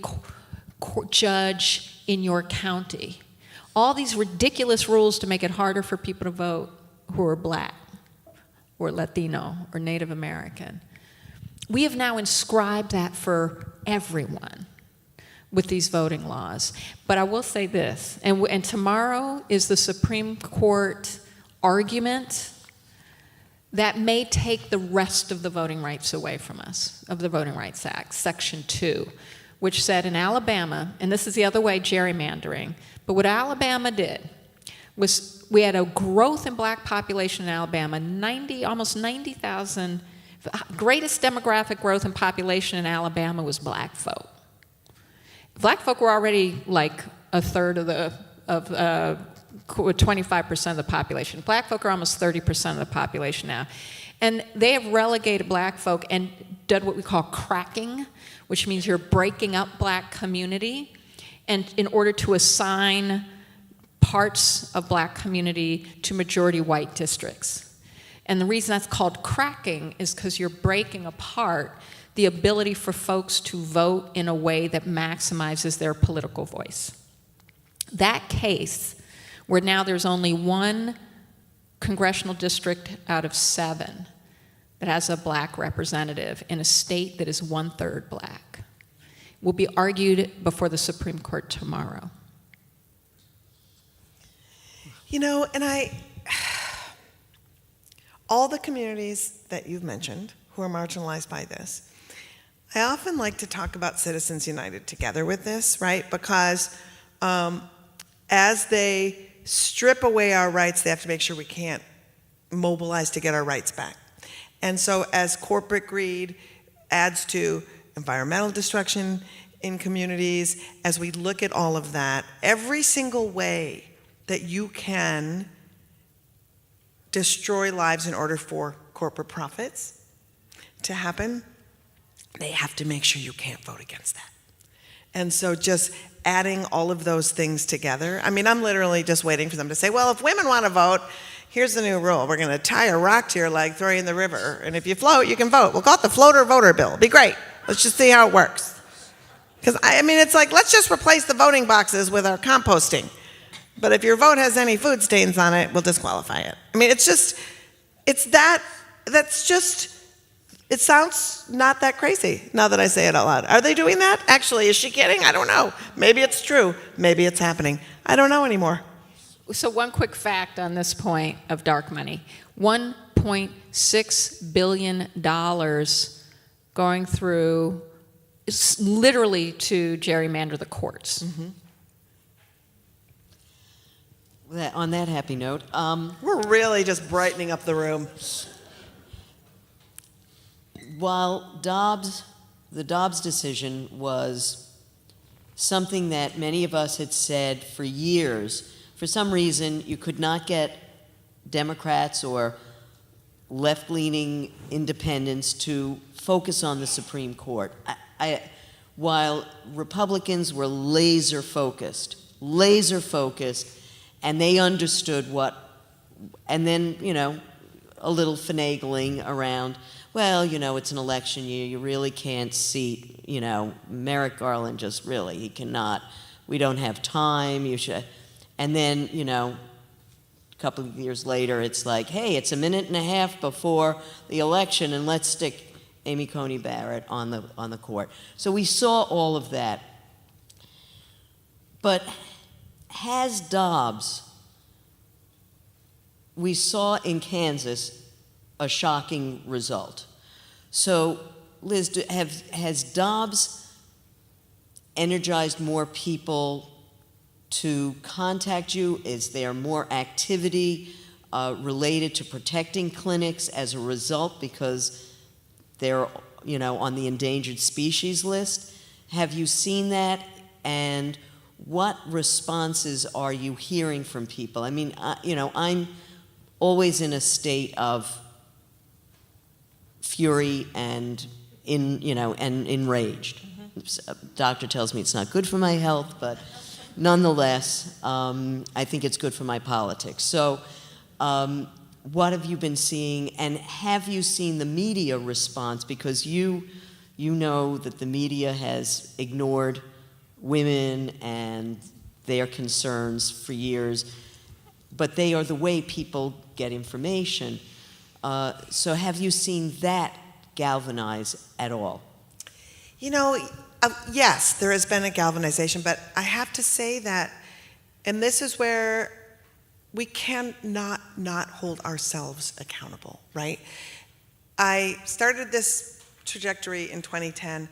C: judge in your county, all these ridiculous rules to make it harder for people to vote who are black or Latino or Native American. We have now inscribed that for everyone with these voting laws. But I will say this, and tomorrow is the Supreme Court argument that may take the rest of the voting rights away from us, of the Voting Rights Act, Section 2, which said in Alabama, and this is the other way, gerrymandering, but what Alabama did was we had a growth in black population in Alabama, almost 90,000, greatest demographic growth in population in Alabama was black folk. Black folk were already like a third of 25% of the population. Black folk are almost 30% of the population now. And they have relegated black folk and done what we call cracking, which means you're breaking up black community, and in order to assign parts of black community to majority white districts. And the reason that's called cracking is because you're breaking apart the ability for folks to vote in a way that maximizes their political voice. That case, where now there's only one congressional district out of 7 that has a black representative in a state that is 1/3 black, will be argued before the Supreme Court tomorrow.
D: You know, and all the communities that you've mentioned who are marginalized by this, I often like to talk about Citizens United together with this, right? Because as they strip away our rights, they have to make sure we can't mobilize to get our rights back. And so as corporate greed adds to environmental destruction in communities, as we look at all of that, every single way that you can destroy lives in order for corporate profits to happen, they have to make sure you can't vote against that. And so just adding all of those things together, I mean, I'm literally just waiting for them to say, well, if women want to vote, here's the new rule. We're going to tie a rock to your leg, throw you in the river, and if you float, you can vote. We'll call it the floater voter bill. It'll be great. Let's just see how it works. Because, I mean, it's like, let's just replace the voting boxes with our composting. But if your vote has any food stains on it, we'll disqualify it. I mean, it sounds not that crazy now that I say it out loud. Are they doing that? Actually, is she kidding? I don't know. Maybe it's true. Going it's happening. I don't know anymore.
C: So one quick fact on this point of dark money. $1.6 billion going through literally to gerrymander the courts.
B: Mm-hmm. On that happy note,
D: we're really just brightening up the room.
B: While the Dobbs decision was something that many of us had said for years, for some reason you could not get Democrats or left-leaning independents to focus on the Supreme Court. While Republicans were laser focused, and they understood what, and then, a little finagling around, well, it's an election year, you really can't seat, Merrick Garland just really, he cannot, we don't have time, you should. And then, a couple of years later, it's like, hey, it's a minute and a half before the election, and let's stick Amy Coney Barrett on the court. So we saw all of that. But has Dobbs, we saw in Kansas a shocking result. So, Liz, has Dobbs energized more people to contact you? Is there more activity related to protecting clinics as a result because they're, on the endangered species list? Have you seen that? And what responses are you hearing from people? I mean, I'm always in a state of fury and enraged. Doctor tells me it's not good for my health, but nonetheless, I think it's good for my politics. So, what have you been seeing, and have you seen the media response? Because you know that the media has ignored women and their concerns for years, but they are the way people get information. So have you seen that galvanize at all?
D: Yes, there has been a galvanization, but I have to say that, and this is where we cannot not hold ourselves accountable, right? I started this trajectory in 2010,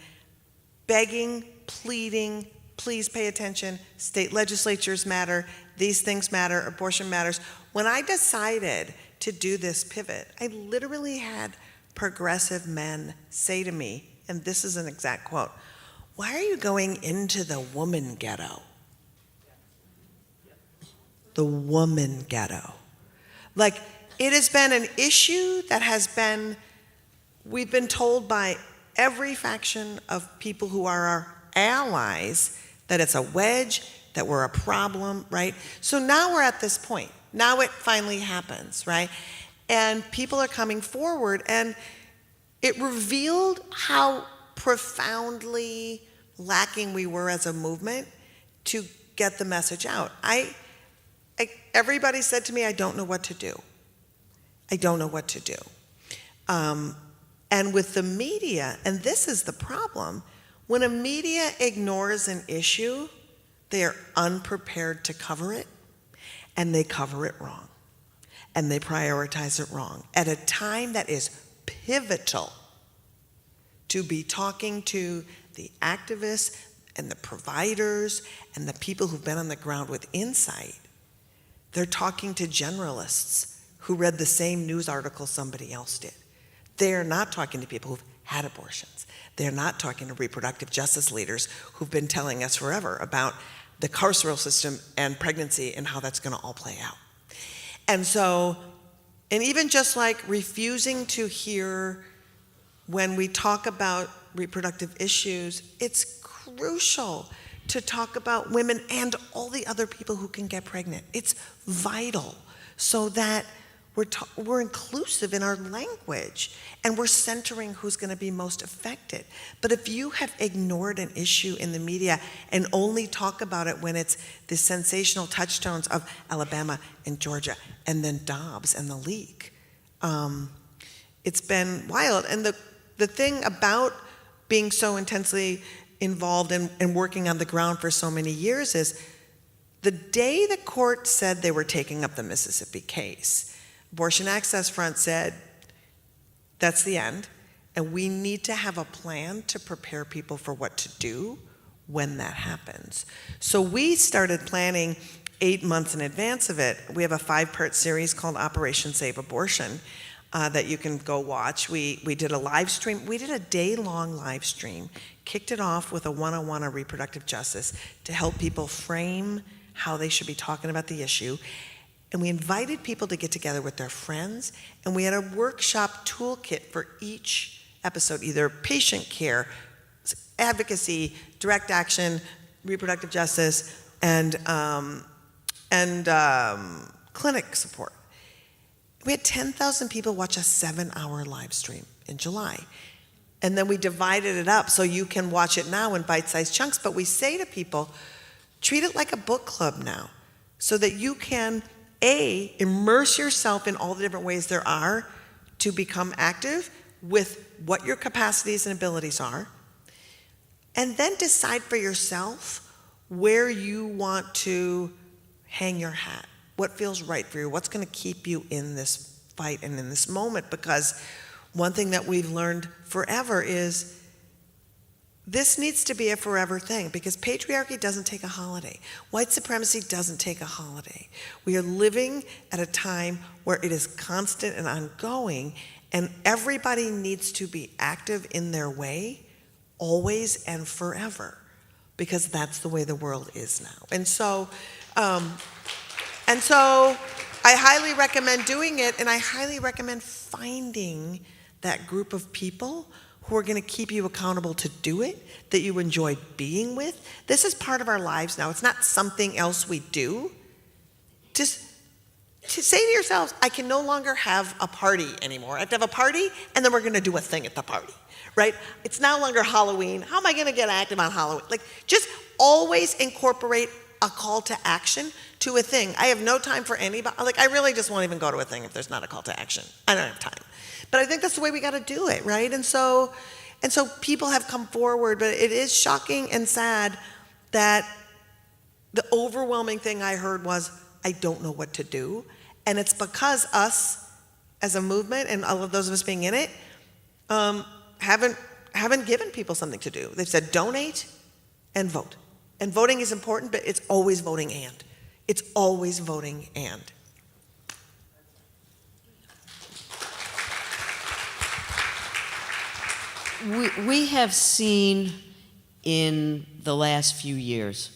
D: begging, pleading, please pay attention, state legislatures matter, these things matter, abortion matters. When I decided to do this pivot, I literally had progressive men say to me, and this is an exact quote, "Why are you going into the woman ghetto?" The woman ghetto. Like, it has been an issue that has been, we've been told by every faction of people who are our allies that it's a wedge, that we're a problem, right? So now we're at this point. Now it finally happens, right? And people are coming forward, and it revealed how profoundly lacking we were as a movement to get the message out. Everybody said to me, I don't know what to do. I don't know what to do. And with the media, and this is the problem, when a media ignores an issue, they are unprepared to cover it, and they cover it wrong, and they prioritize it wrong at a time that is pivotal to be talking to the activists and the providers and the people who've been on the ground with insight. They're talking to generalists who read the same news article somebody else did. They're not talking to people who've had abortions. They're not talking to reproductive justice leaders who've been telling us forever about the carceral system and pregnancy and how that's going to all play out. And so, and even just like refusing to hear when we talk about reproductive issues, it's crucial to talk about women and all the other people who can get pregnant. It's vital so that we're inclusive in our language and we're centering who's going to be most affected. But if you have ignored an issue in the media and only talk about it when it's the sensational touchstones of Alabama and Georgia and then Dobbs and the leak, it's been wild. And the thing about being so intensely involved and working on the ground for so many years is the day the court said they were taking up the Mississippi case, Abortion Access Front said, that's the end, and we need to have a plan to prepare people for what to do when that happens. So we started planning 8 months in advance of it. We have a 5-part series called Operation Save Abortion that you can go watch. We did a live stream. We did a day-long live stream, kicked it off with a 101 on reproductive justice to help people frame how they should be talking about the issue. And we invited people to get together with their friends, and we had a workshop toolkit for each episode, either patient care, advocacy, direct action, reproductive justice, and clinic support. We had 10,000 people watch a 7-hour live stream. in July. And then we divided it up so you can watch it now in bite-sized chunks. But we say to people, treat it like a book club now, so that you can, A, immerse yourself in all the different ways there are to become active with what your capacities and abilities are, and then decide for yourself where you want to hang your hat, what feels right for you, what's going to keep you in this fight and in this moment. Because one thing that we've learned forever is this needs to be a forever thing, because patriarchy doesn't take a holiday. White supremacy doesn't take a holiday. We are living at a time where it is constant and ongoing, and everybody needs to be active in their way, always and forever, because that's the way the world is now. And so I highly recommend doing it, and I highly recommend finding that group of people who are going to keep you accountable to do it, that you enjoy being with. This is part of our lives now. It's not something else we do. Just to say to yourselves, I can no longer have a party anymore. I have to have a party, and then we're going to do a thing at the party, right? It's no longer Halloween. How am I going to get active on Halloween? Like, just always incorporate a call to action to a thing. I have no time for anybody. Like, I really just won't even go to a thing if there's not a call to action. I don't have time. But I think that's the way we got to do it, right? And so people have come forward, but it is shocking and sad that the overwhelming thing I heard was, I don't know what to do. And it's because us as a movement, and all of those of us being in it, haven't given people something to do. They've said donate and vote. And voting is important, but it's always voting and. It's always voting and.
B: We have seen in the last few years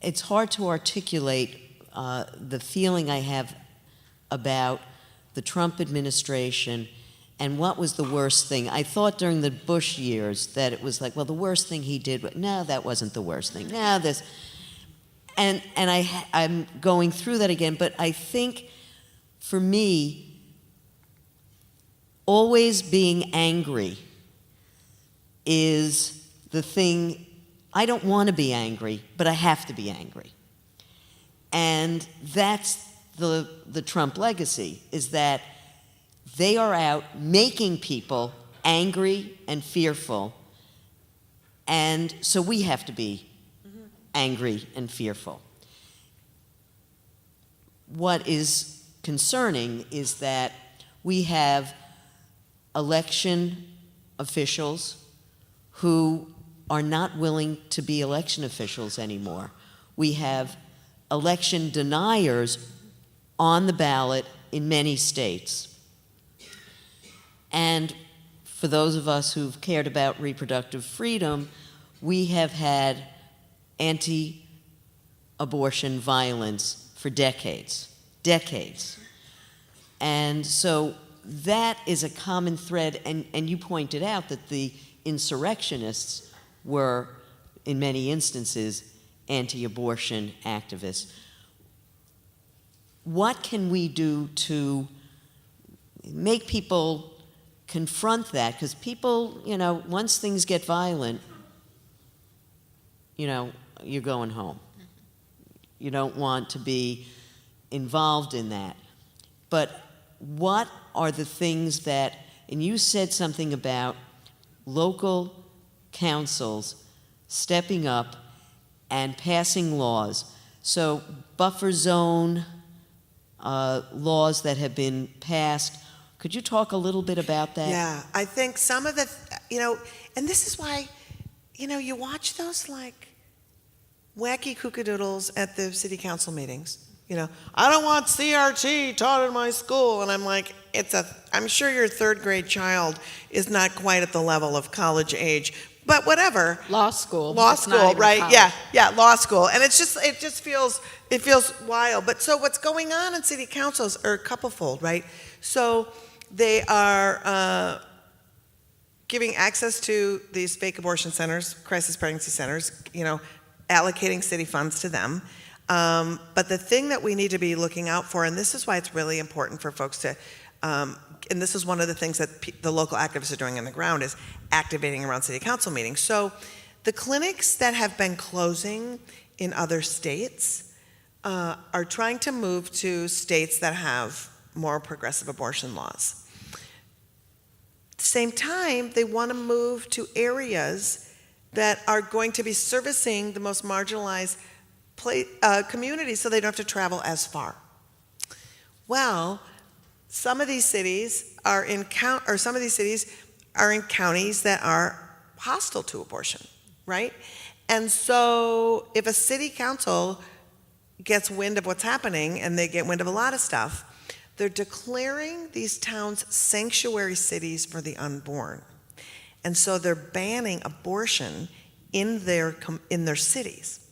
B: it's hard to articulate the feeling I have about the Trump administration and what was the worst thing. I thought during the Bush years that it was like, well, the worst thing he did, but no, that wasn't the worst thing. Now this, and I'm going through that again, but I think for me, always being angry is the thing. I don't want to be angry, but I have to be angry. And that's the Trump legacy, is that they are out making people angry and fearful. And so we have to be angry and fearful. What is concerning is that we have election officials who are not willing to be election officials anymore. We have election deniers on the ballot in many states. And for those of us who've cared about reproductive freedom, we have had anti-abortion violence for decades. And so that is a common thread, and you pointed out that the insurrectionists were, in many instances, anti-abortion activists. What can we do to make people confront that? Because people, once things get violent, you're going home. You don't want to be involved in that. But what are the things that, and you said something about local councils stepping up and passing laws. So buffer zone laws that have been passed. Could you talk a little bit about that?
D: Yeah, I think some of the, and this is why, you watch those like wacky kookadoodles at the city council meetings. I don't want CRT taught in my school. And I'm like, I'm sure your third grade child is not quite at the level of college age, but whatever.
C: Law school,
D: right?
C: College.
D: Yeah, law school. And it just feels wild. But so what's going on in city councils are a couplefold, right? So they are giving access to these fake abortion centers, crisis pregnancy centers, allocating city funds to them. But the thing that we need to be looking out for, and this is why it's really important for folks to And this is one of the things that the local activists are doing on the ground, is activating around city council meetings. So the clinics that have been closing in other states are trying to move to states that have more progressive abortion laws. At the same time, they want to move to areas that are going to be servicing the most marginalized communities, so they don't have to travel as far. Well, some of these cities are in counties that are hostile to abortion, right? And so if a city council gets wind of what's happening, and they get wind of a lot of stuff, they're declaring these towns sanctuary cities for the unborn. And so they're banning abortion in their cities.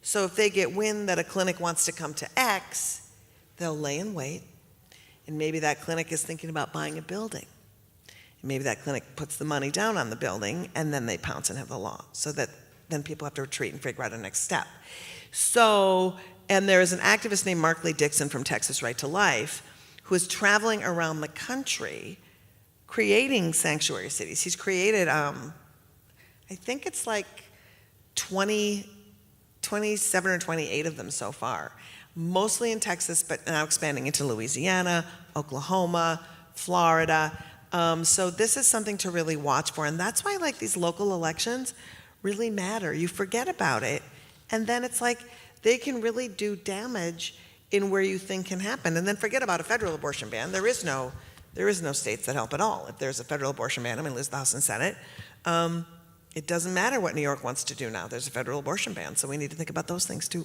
D: So if they get wind that a clinic wants to come to X, they'll lay in wait, and maybe that clinic is thinking about buying a building. And maybe that clinic puts the money down on the building, and then they pounce and have the law, so that then people have to retreat and figure out a next step. So, and there is an activist named Mark Lee Dixon from Texas Right to Life who is traveling around the country creating sanctuary cities. He's created, I think it's like 27 or 28 of them so far, mostly in Texas, but now expanding into Louisiana, Oklahoma, Florida. So this is something to really watch for, and that's why like these local elections really matter. You forget about it, and then it's like they can really do damage in where you think can happen. And then forget about a federal abortion ban. There is no states that help at all. If there's a federal abortion ban, I'm going to lose the House and Senate. It doesn't matter what New York wants to do now. There's a federal abortion ban, so we need to think about those things too.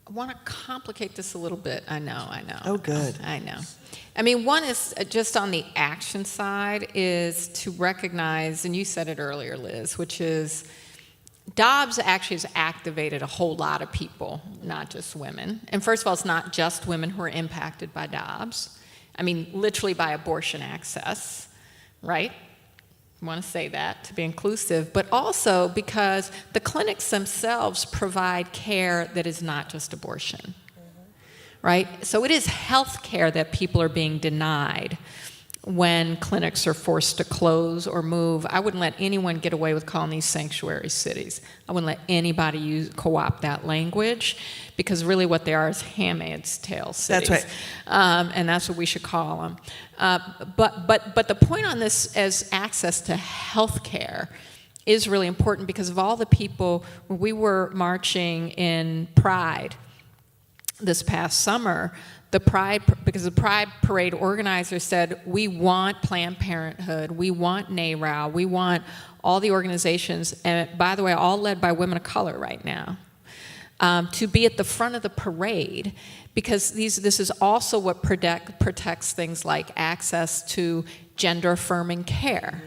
C: I want to complicate this a little bit. I know.
D: Oh, good.
C: I know. I mean, one is just on the action side is to recognize, and you said it earlier, Liz, which is Dobbs actually has activated a whole lot of people, not just women. And first of all, it's not just women who are impacted by Dobbs. I mean, literally by abortion access, right? I want to say that to be inclusive, but also because the clinics themselves provide care that is not just abortion, right? So it is health care that people are being denied when clinics are forced to close or move. I wouldn't let anyone get away with calling these sanctuary cities. I wouldn't let anybody co-opt that language, because really what they are is handmaid's tale cities.
D: That's right.
C: And that's what we should call them. But the point on this as access to health care is really important, because of all the people, when we were marching in Pride this past summer, because the Pride Parade organizers said, we want Planned Parenthood, we want NARAL, we want all the organizations, and by the way, all led by women of color right now, to be at the front of the parade, because this is also what protects things like access to gender-affirming care.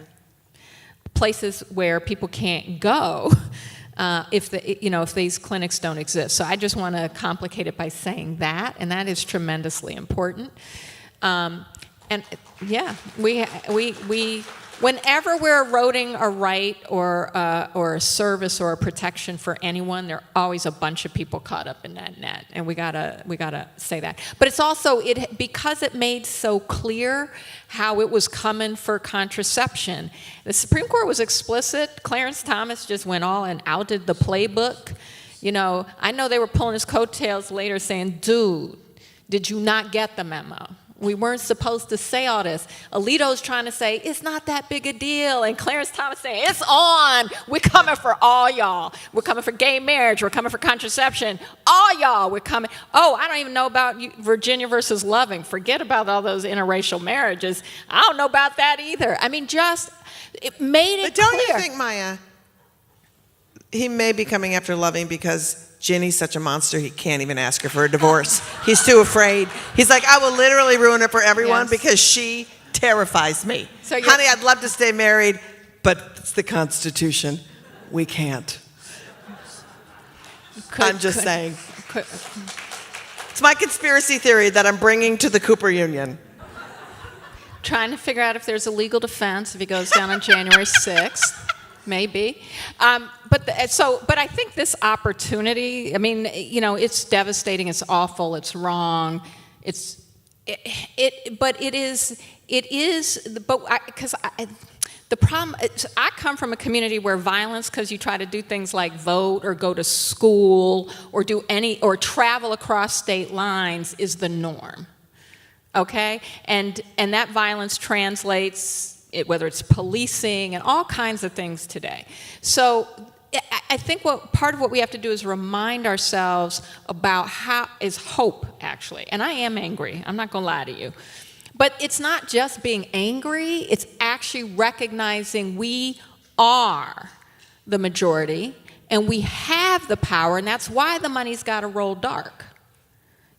C: Places where people can't go if these clinics don't exist. So I just want to complicate it by saying that, and that is tremendously important. And yeah, we whenever we're eroding a right or a service or a protection for anyone, there are always a bunch of people caught up in that net, and we gotta say that. But it's also because it made so clear how it was coming for contraception. The Supreme Court was explicit. Clarence Thomas just went all and outed the playbook. You know, I know they were pulling his coattails later saying, dude, did you not get the memo? We weren't supposed to say all this. Alito's trying to say, it's not that big a deal. And Clarence Thomas saying, it's on. We're coming for all y'all. We're coming for gay marriage. We're coming for contraception. All y'all, we're coming. Oh, I don't even know about Virginia versus Loving. Forget about all those interracial marriages. I don't know about that either. I mean, it made it
D: clear. But don't
C: clear.
D: you think, Maya, he may be coming after Loving because Ginny's such a monster, he can't even ask her for a divorce. He's too afraid. He's like, I will literally ruin it for everyone because she terrifies me. So honey, I'd love to stay married, but it's the Constitution. We can't. I'm just saying. It's my conspiracy theory that I'm bringing to the Cooper Union.
C: Trying to figure out if there's a legal defense if he goes down on January 6th. maybe. But I think this opportunity, I mean, you know, it's devastating, it's awful, it's wrong, the problem, I come from a community where violence, because you try to do things like vote or go to school or or travel across state lines, is the norm. Okay? And that violence translates, whether it's policing and all kinds of things today. So I think part of what we have to do is remind ourselves about is hope, actually. And I am angry. I'm not going to lie to you. But it's not just being angry, it's actually recognizing we are the majority and we have the power, and that's why the money's got to roll dark.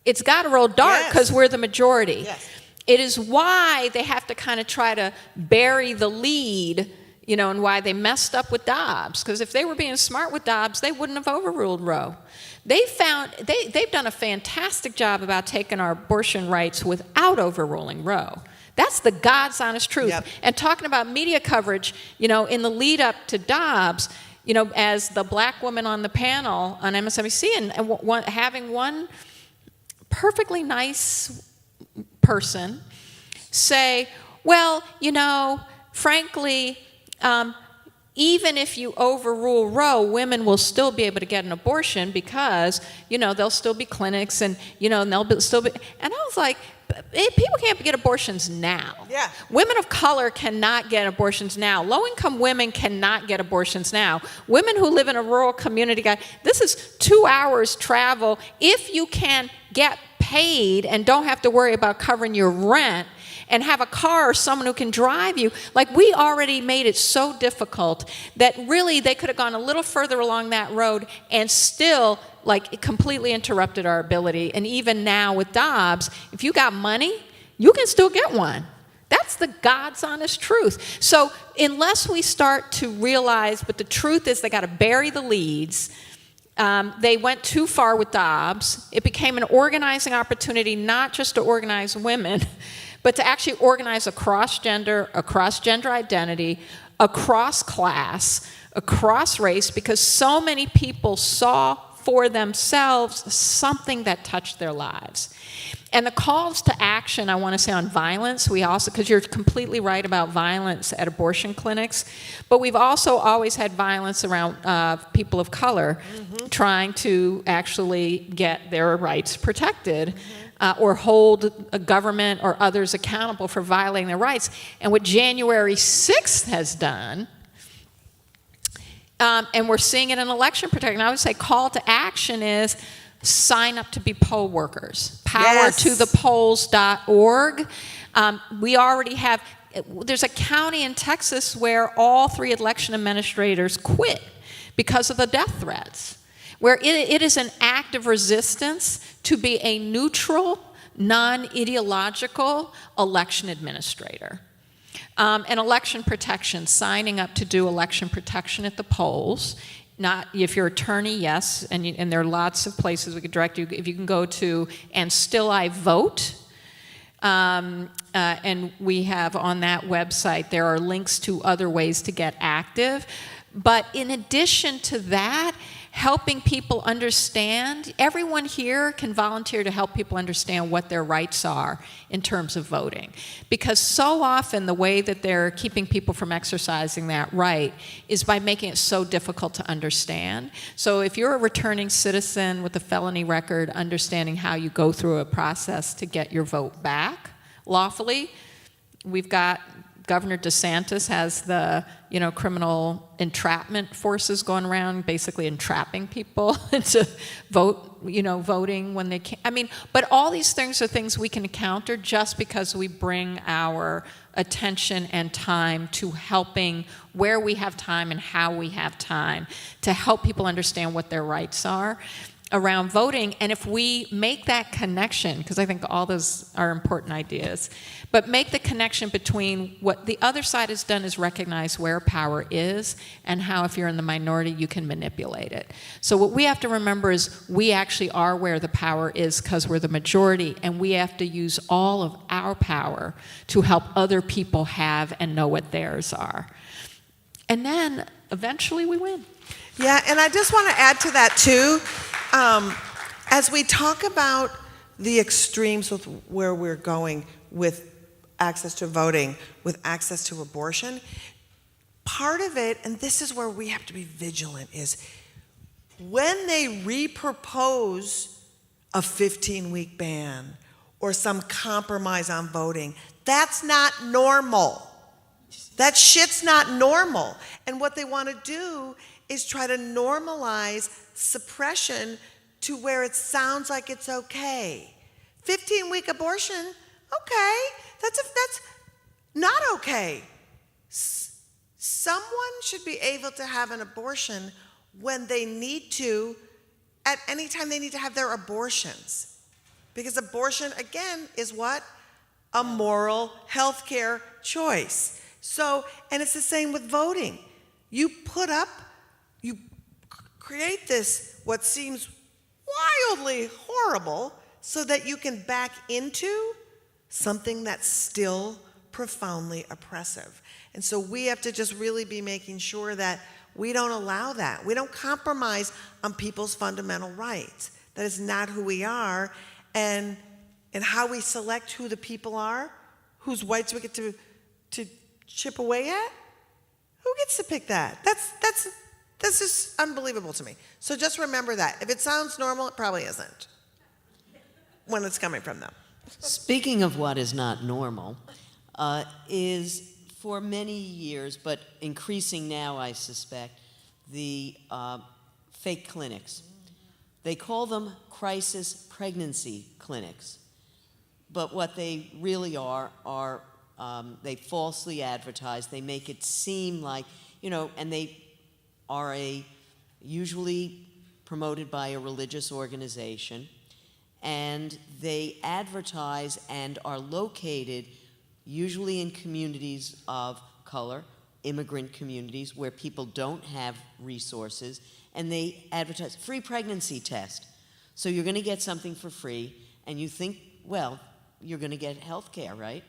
C: It's got to roll dark because we're the majority.
D: Yes.
C: It is why they have to kind of try to bury the lead, you know, and why they messed up with Dobbs. Because if they were being smart with Dobbs, they wouldn't have overruled Roe. They've done a fantastic job about taking our abortion rights without overruling Roe. That's the God's honest truth.
D: Yep.
C: And talking about media coverage, you know, in the lead up to Dobbs, you know, as the black woman on the panel on MSNBC, and having one perfectly nice person say, well, you know, frankly, even if you overrule Roe, women will still be able to get an abortion because, you know, there'll still be clinics and, you know, and they'll still be. And I was like, people can't get abortions now.
D: Yeah.
C: Women of color cannot get abortions now. Low-income women cannot get abortions now. Women who live in a rural community, this is 2 hours travel. If you can get paid and don't have to worry about covering your rent, and have a car or someone who can drive you. Like, we already made it so difficult that really they could have gone a little further along that road and still, like, it completely interrupted our ability. And even now with Dobbs, if you got money, you can still get one. That's the God's honest truth. So unless we start to realize, but the truth is they got to bury the leads. They went too far with Dobbs. It became an organizing opportunity, not just to organize women, but to actually organize across gender identity, across class, across race, because so many people saw for themselves something that touched their lives. And the calls to action, I want to say, on violence, we also, because you're completely right about violence at abortion clinics, but we've also always had violence around people of color trying to actually get their rights protected. Or hold a government or others accountable for violating their rights. And what January 6th has done, and we're seeing it in election protection, I would say call to action is sign up to be poll workers. Powertothepolls.org. We already have, there's a county in Texas where all 3 election administrators quit because of the death threats, where it is an act of resistance to be a neutral, non-ideological election administrator. And election protection, signing up to do election protection at the polls. Not if you're attorney, yes, and there are lots of places we could direct you. If you can go to And Still I Vote, and we have on that website, there are links to other ways to get active. But in addition to that, helping people understand, everyone here can volunteer to help people understand what their rights are in terms of voting. Because so often the way that they're keeping people from exercising that right is by making it so difficult to understand. So if you're a returning citizen with a felony record, understanding how you go through a process to get your vote back lawfully, we've got Governor DeSantis has the, you know, criminal entrapment forces going around, basically entrapping people into voting when they can't. I mean, but all these things are things we can counter just because we bring our attention and time to helping where we have time and how we have time to help people understand what their rights are around voting. And if we make that connection, because I think all those are important ideas, but make the connection between what the other side has done is recognize where power is and how, if you're in the minority, you can manipulate it. So what we have to remember is we actually are where the power is because we're the majority, and we have to use all of our power to help other people have and know what theirs are. And then eventually we win.
D: Yeah, and I just want to add to that too. As we talk about the extremes with where we're going with access to voting, with access to abortion, part of it, and this is where we have to be vigilant, is when they repropose a 15-week ban or some compromise on voting, that's not normal. That shit's not normal. And what they want to do is try to normalize suppression to where it sounds like it's okay. 15-week abortion, okay, that's not okay. Someone should be able to have an abortion when they need to, at any time they need to have their abortions. Because abortion, again, is what? A moral healthcare choice. So, and it's the same with voting. You create this, what seems wildly horrible, so that you can back into something that's still profoundly oppressive. And so we have to just really be making sure that we don't allow that. We don't compromise on people's fundamental rights. That is not who we are. And how we select who the people are, whose rights we get to chip away at, who gets to pick that? That's just unbelievable to me. So just remember that. If it sounds normal, it probably isn't when it's coming from them.
B: Speaking of what is not normal, is for many years, but increasing now, I suspect, the fake clinics. They call them crisis pregnancy clinics. But what they really are they falsely advertise. They make it seem like, and they are usually promoted by a religious organization. And they advertise and are located usually in communities of color, immigrant communities where people don't have resources, and they advertise free pregnancy test. So you're going to get something for free, and you think, well, you're going to get health care, right?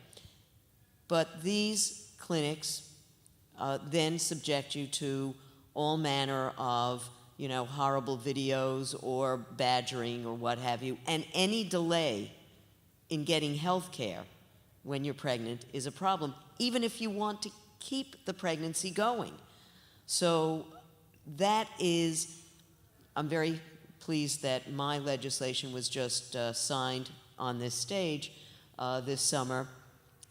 B: But these clinics then subject you to all manner of horrible videos or badgering or what have you, and any delay in getting health care when you're pregnant is a problem, even if you want to keep the pregnancy going. So that is, I'm very pleased that my legislation was just signed on this stage this summer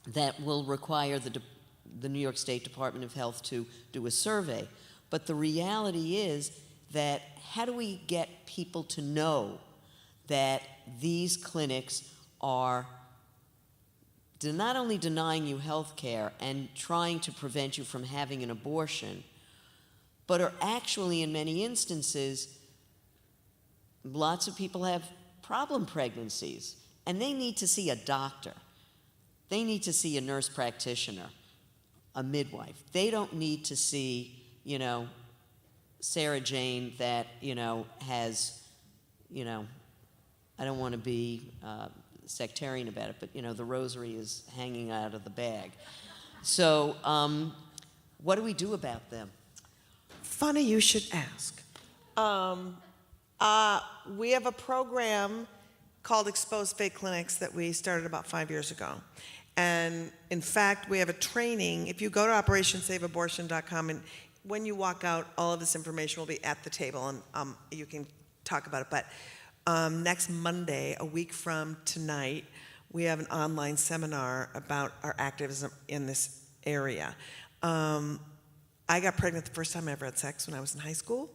B: that will require the New York State Department of Health to do a survey. But the reality is that how do we get people to know that these clinics are not only denying you health care and trying to prevent you from having an abortion, but are actually, in many instances, lots of people have problem pregnancies, and they need to see a doctor. They need to see a nurse practitioner, a midwife. They don't need to see, Sarah Jane that, has, I don't want to be sectarian about it, but, the rosary is hanging out of the bag. So what do we do about them?
D: Funny you should ask. We have a program called Exposed Fake Clinics that we started about 5 years ago. And in fact, we have a training. If you go to OperationSaveAbortion.com, and when you walk out, all of this information will be at the table, and you can talk about it. But next Monday, a week from tonight, we have an online seminar about our activism in this area. I got pregnant the first time I ever had sex when I was in high school,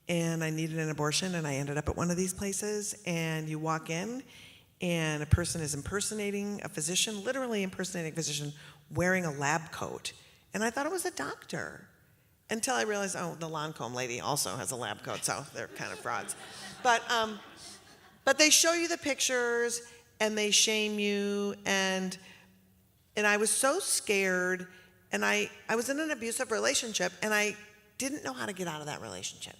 D: and I needed an abortion, and I ended up at one of these places, and you walk in, and a person is impersonating a physician, literally impersonating a physician, wearing a lab coat. And I thought it was a doctor, until I realized, oh, the Lancome lady also has a lab coat, so they're kind of frauds. But they show you the pictures, and they shame you, and I was so scared, and I was in an abusive relationship, and I didn't know how to get out of that relationship.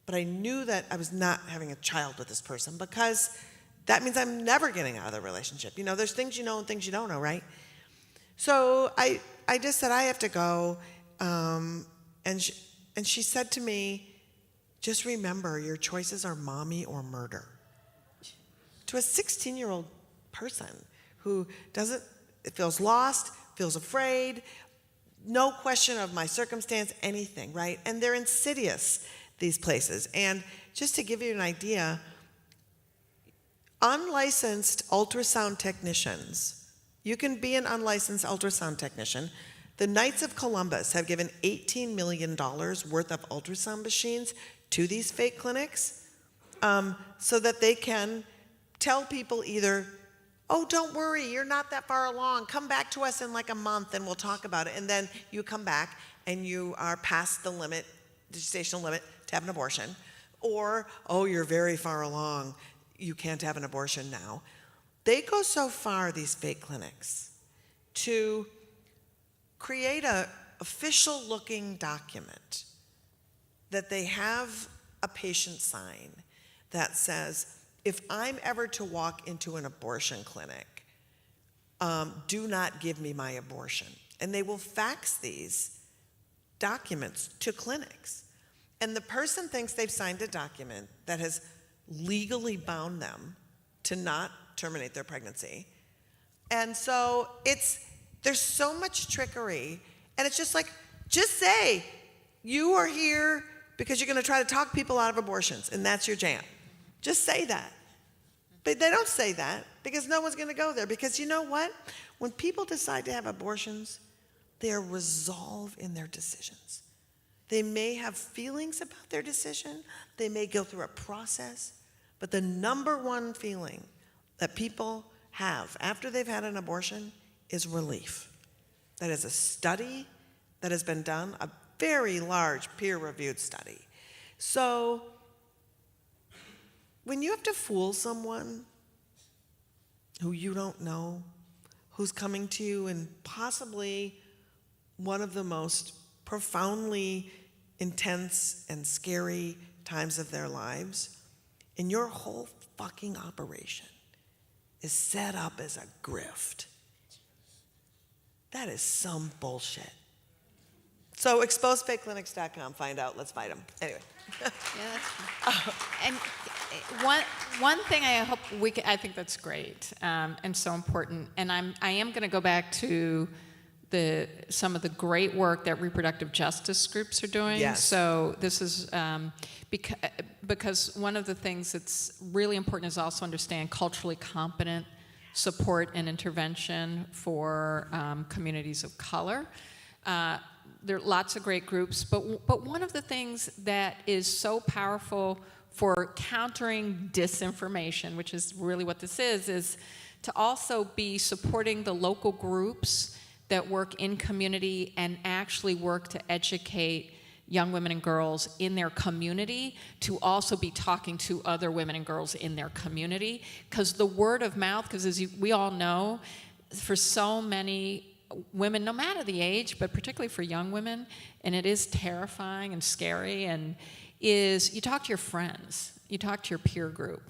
D: But I knew that I was not having a child with this person, because that means I'm never getting out of the relationship. There's things you know and things you don't know, right? So I just said, I have to go. And And she said to me, just remember, your choices are mommy or murder. To a 16-year-old person who feels lost, feels afraid, no question of my circumstance, anything, right? And they're insidious, these places. And just to give you an idea, unlicensed ultrasound technicians, you can be an unlicensed ultrasound technician. The Knights of Columbus have given $18 million worth of ultrasound machines to these fake clinics so that they can tell people either, oh, don't worry, you're not that far along. Come back to us in like a month and we'll talk about it. And then you come back and you are past the limit, the gestational limit to have an abortion. Or, oh, you're very far along. You can't have an abortion now. They go so far, these fake clinics, to create a official looking document that they have a patient sign that says, if I'm ever to walk into an abortion clinic, do not give me my abortion. And they will fax these documents to clinics. And the person thinks they've signed a document that has legally bound them to not terminate their pregnancy. And so there's so much trickery. And it's just like, just say, you are here because you're going to try to talk people out of abortions, and that's your jam. Just say that. But they don't say that because no one's going to go there. Because you know what? When people decide to have abortions, they're resolved in their decisions. They may have feelings about their decision. They may go through a process. But the number one feeling that people have after they've had an abortion is relief. That is a study that has been done, a very large peer-reviewed study. So when you have to fool someone who you don't know, who's coming to you in possibly one of the most profoundly intense and scary times of their lives, and your whole fucking operation is set up as a grift, that is some bullshit. So exposefakeclinics.com, find out, let's fight them. Anyway.
C: Yeah, that's and one thing I think that's great and so important, and I am going to go back to some of the great work that reproductive justice groups are doing.
D: Yes.
C: So this is because one of the things that's really important is also understand culturally competent support and intervention for communities of color. There are lots of great groups, but one of the things that is so powerful for countering disinformation, which is really what this is to also be supporting the local groups that work in community and actually work to educate young women and girls in their community to also be talking to other women and girls in their community. Because the word of mouth, because as we all know, for so many women, no matter the age, but particularly for young women, and it is terrifying and scary, and is you talk to your friends, you talk to your peer group.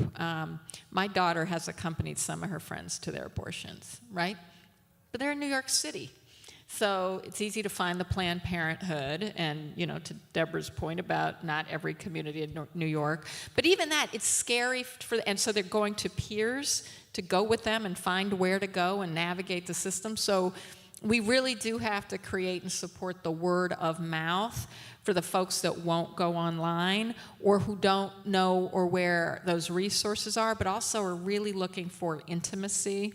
C: My daughter has accompanied some of her friends to their abortions, right? But they're in New York City. So it's easy to find the Planned Parenthood, and to Deborah's point about not every community in New York, but even that, it's scary and so they're going to peers to go with them and find where to go and navigate the system. So we really do have to create and support the word of mouth for the folks that won't go online or who don't know or where those resources are, but also are really looking for intimacy.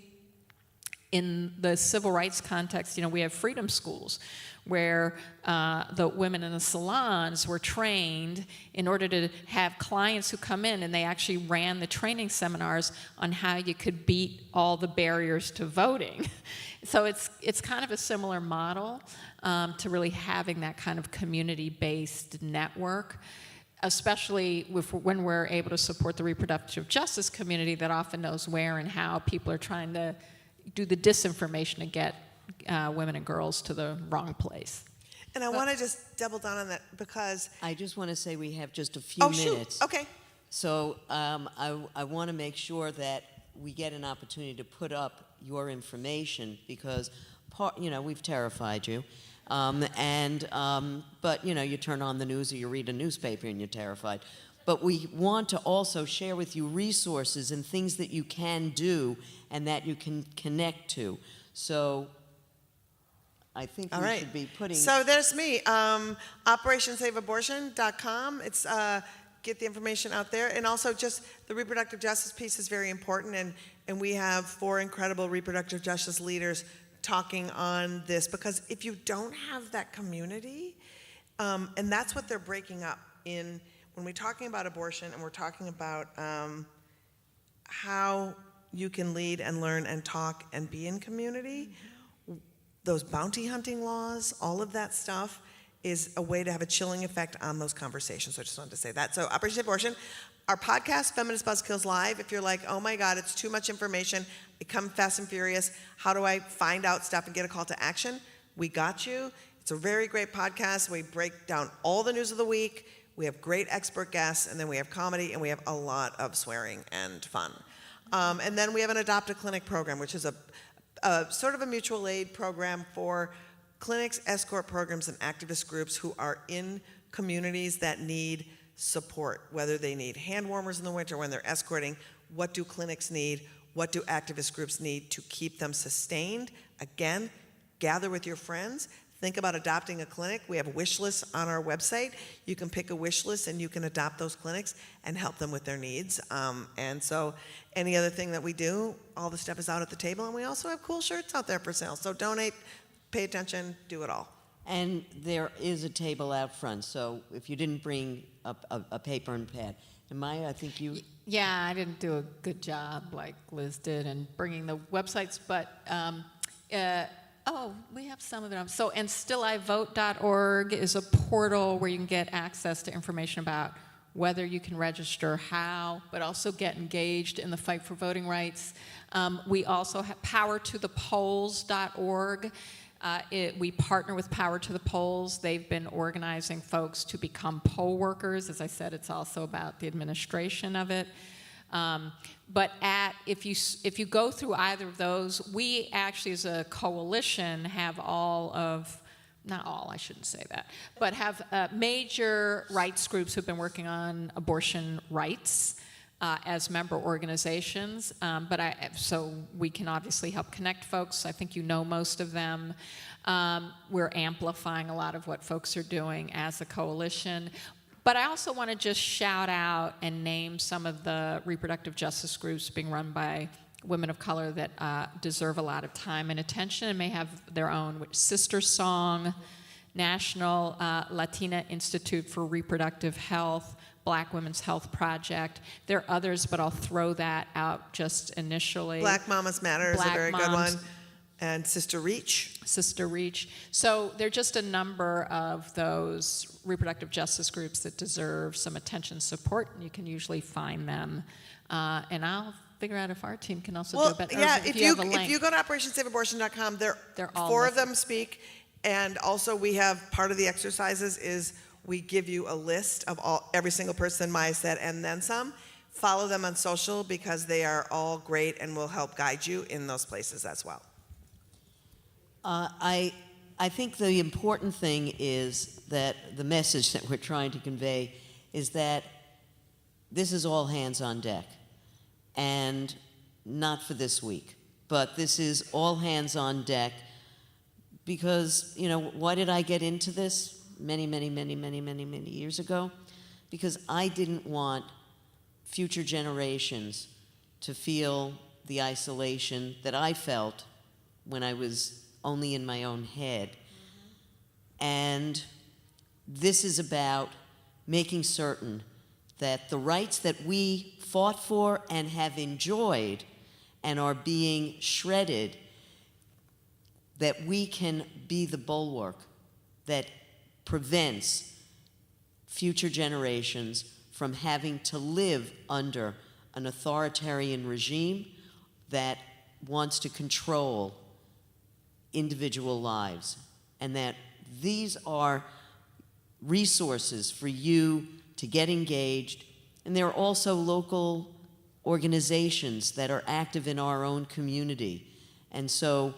C: In the civil rights context, we have freedom schools where the women in the salons were trained in order to have clients who come in, and they actually ran the training seminars on how you could beat all the barriers to voting. So it's kind of a similar model to really having that kind of community-based network, especially when we're able to support the reproductive justice community that often knows where and how people are trying to do the disinformation to get women and girls to the wrong place.
D: And I want to just double down on that because
B: I just want to say we have just a few minutes.
D: Shoot. Okay.
B: So I want to make sure that we get an opportunity to put up your information because we've terrified you. But you turn on the news or you read a newspaper and you're terrified. But we want to also share with you resources and things that you can do and that you can connect to. So I think
D: All
B: we
D: right.
B: should be putting...
D: So there's me, OperationSaveAbortion.com. It's get the information out there. And also just the reproductive justice piece is very important. And we have 4 incredible reproductive justice leaders talking on this, because if you don't have that community, and that's what they're breaking up in when we're talking about abortion and we're talking about how you can lead and learn and talk and be in community. Those bounty hunting laws, all of that stuff is a way to have a chilling effect on those conversations. So I just wanted to say that. So Operation Save Abortion, our podcast, Feminist Buzzkills Live, if you're like, oh my God, it's too much information, it comes fast and furious, how do I find out stuff and get a call to action? We got you. It's a very great podcast. We break down all the news of the week. We have great expert guests, and then we have comedy, and we have a lot of swearing and fun. And then we have an Adopt a Clinic program, which is a sort of a mutual aid program for clinics, escort programs, and activist groups who are in communities that need support, whether they need hand warmers in the winter when they're escorting. What do clinics need? What do activist groups need to keep them sustained? Again, gather with your friends. Think about adopting a clinic. We have wish lists on our website. You can pick a wish list and you can adopt those clinics and help them with their needs. And so any other thing that we do, all the stuff is out at the table. And we also have cool shirts out there for sale. So donate, pay attention, do it all.
B: And there is a table out front, so if you didn't bring a paper and pad. And Maya, I think you...
C: Yeah, I didn't do a good job like Liz did in bringing the websites, but we have some of them. So, and stillivote.org is a portal where you can get access to information about whether you can register, how, but also get engaged in the fight for voting rights. We also have powertothepolls.org. We partner with Power to the Polls. They've been organizing folks to become poll workers. As I said, it's also about the administration of it. But if you go through either of those, we actually as a coalition have not all, I shouldn't say that, but have major rights groups who've been working on abortion rights as member organizations. So we can obviously help connect folks. I think you know most of them. We're amplifying a lot of what folks are doing as a coalition. But I also want to just shout out and name some of the reproductive justice groups being run by women of color that deserve a lot of time and attention and may have their own, which Sister Song, National Latina Institute for Reproductive Health, Black Women's Health Project. There are others, but I'll throw that out just initially.
D: Black Mamas Matter is a very good one. And Sister Reach.
C: Sister Reach. So there are just a number of those reproductive justice groups that deserve some attention and support, and you can usually find them. And I'll figure out if our team can also do a better.
D: Yeah, if you
C: have a link.
D: go to OperationSaveAbortion.com,
C: They're all
D: 4 of them speak, and also we have part of the exercises is we give you a list of every single person Maya said and then some. Follow them on social because they are all great and will help guide you in those places as well.
B: I think the important thing is that the message that we're trying to convey is that this is all hands on deck. And not for this week, but this is all hands on deck because, why did I get into this many years ago? Because I didn't want future generations to feel the isolation that I felt when I was only in my own head. And this is about making certain that the rights that we fought for and have enjoyed and are being shredded, that we can be the bulwark that prevents future generations from having to live under an authoritarian regime that wants to control individual lives, and that these are resources for you to get engaged. And there are also local organizations that are active in our own community. And so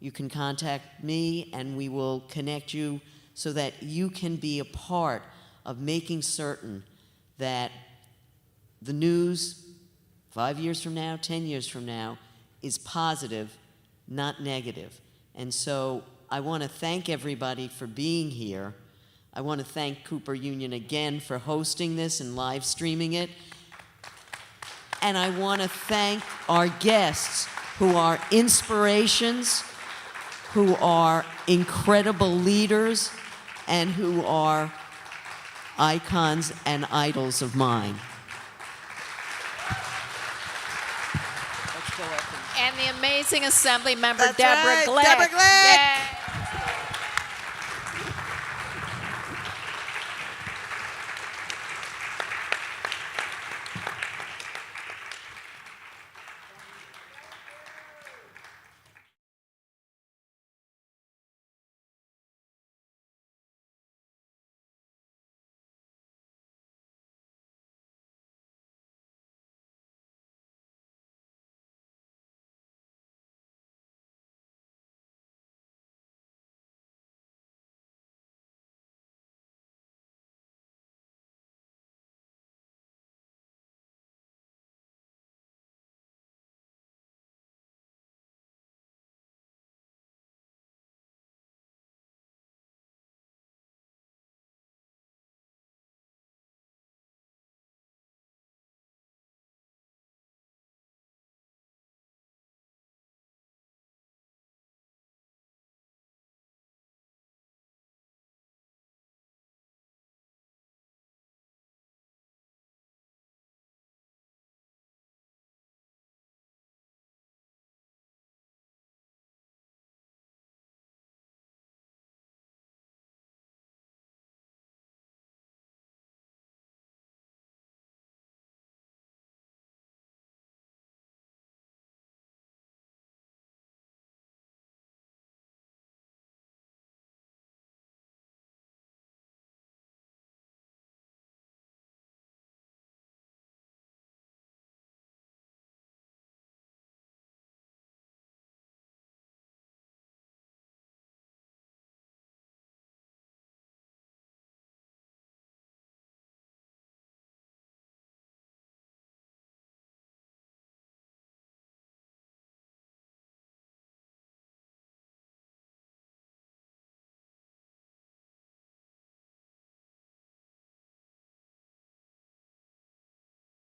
B: you can contact me and we will connect you so that you can be a part of making certain that the news 5 years from now, 10 years from now, is positive, not negative. And so I want to thank everybody for being here. I want to thank Cooper Union again for hosting this and live streaming it. And I want to thank our guests who are inspirations, who are incredible leaders, and who are icons and idols of mine.
C: And the amazing Assemblymember
D: That's
C: Deborah
D: right,
C: Glick.
D: Deborah Glick.
C: Yay.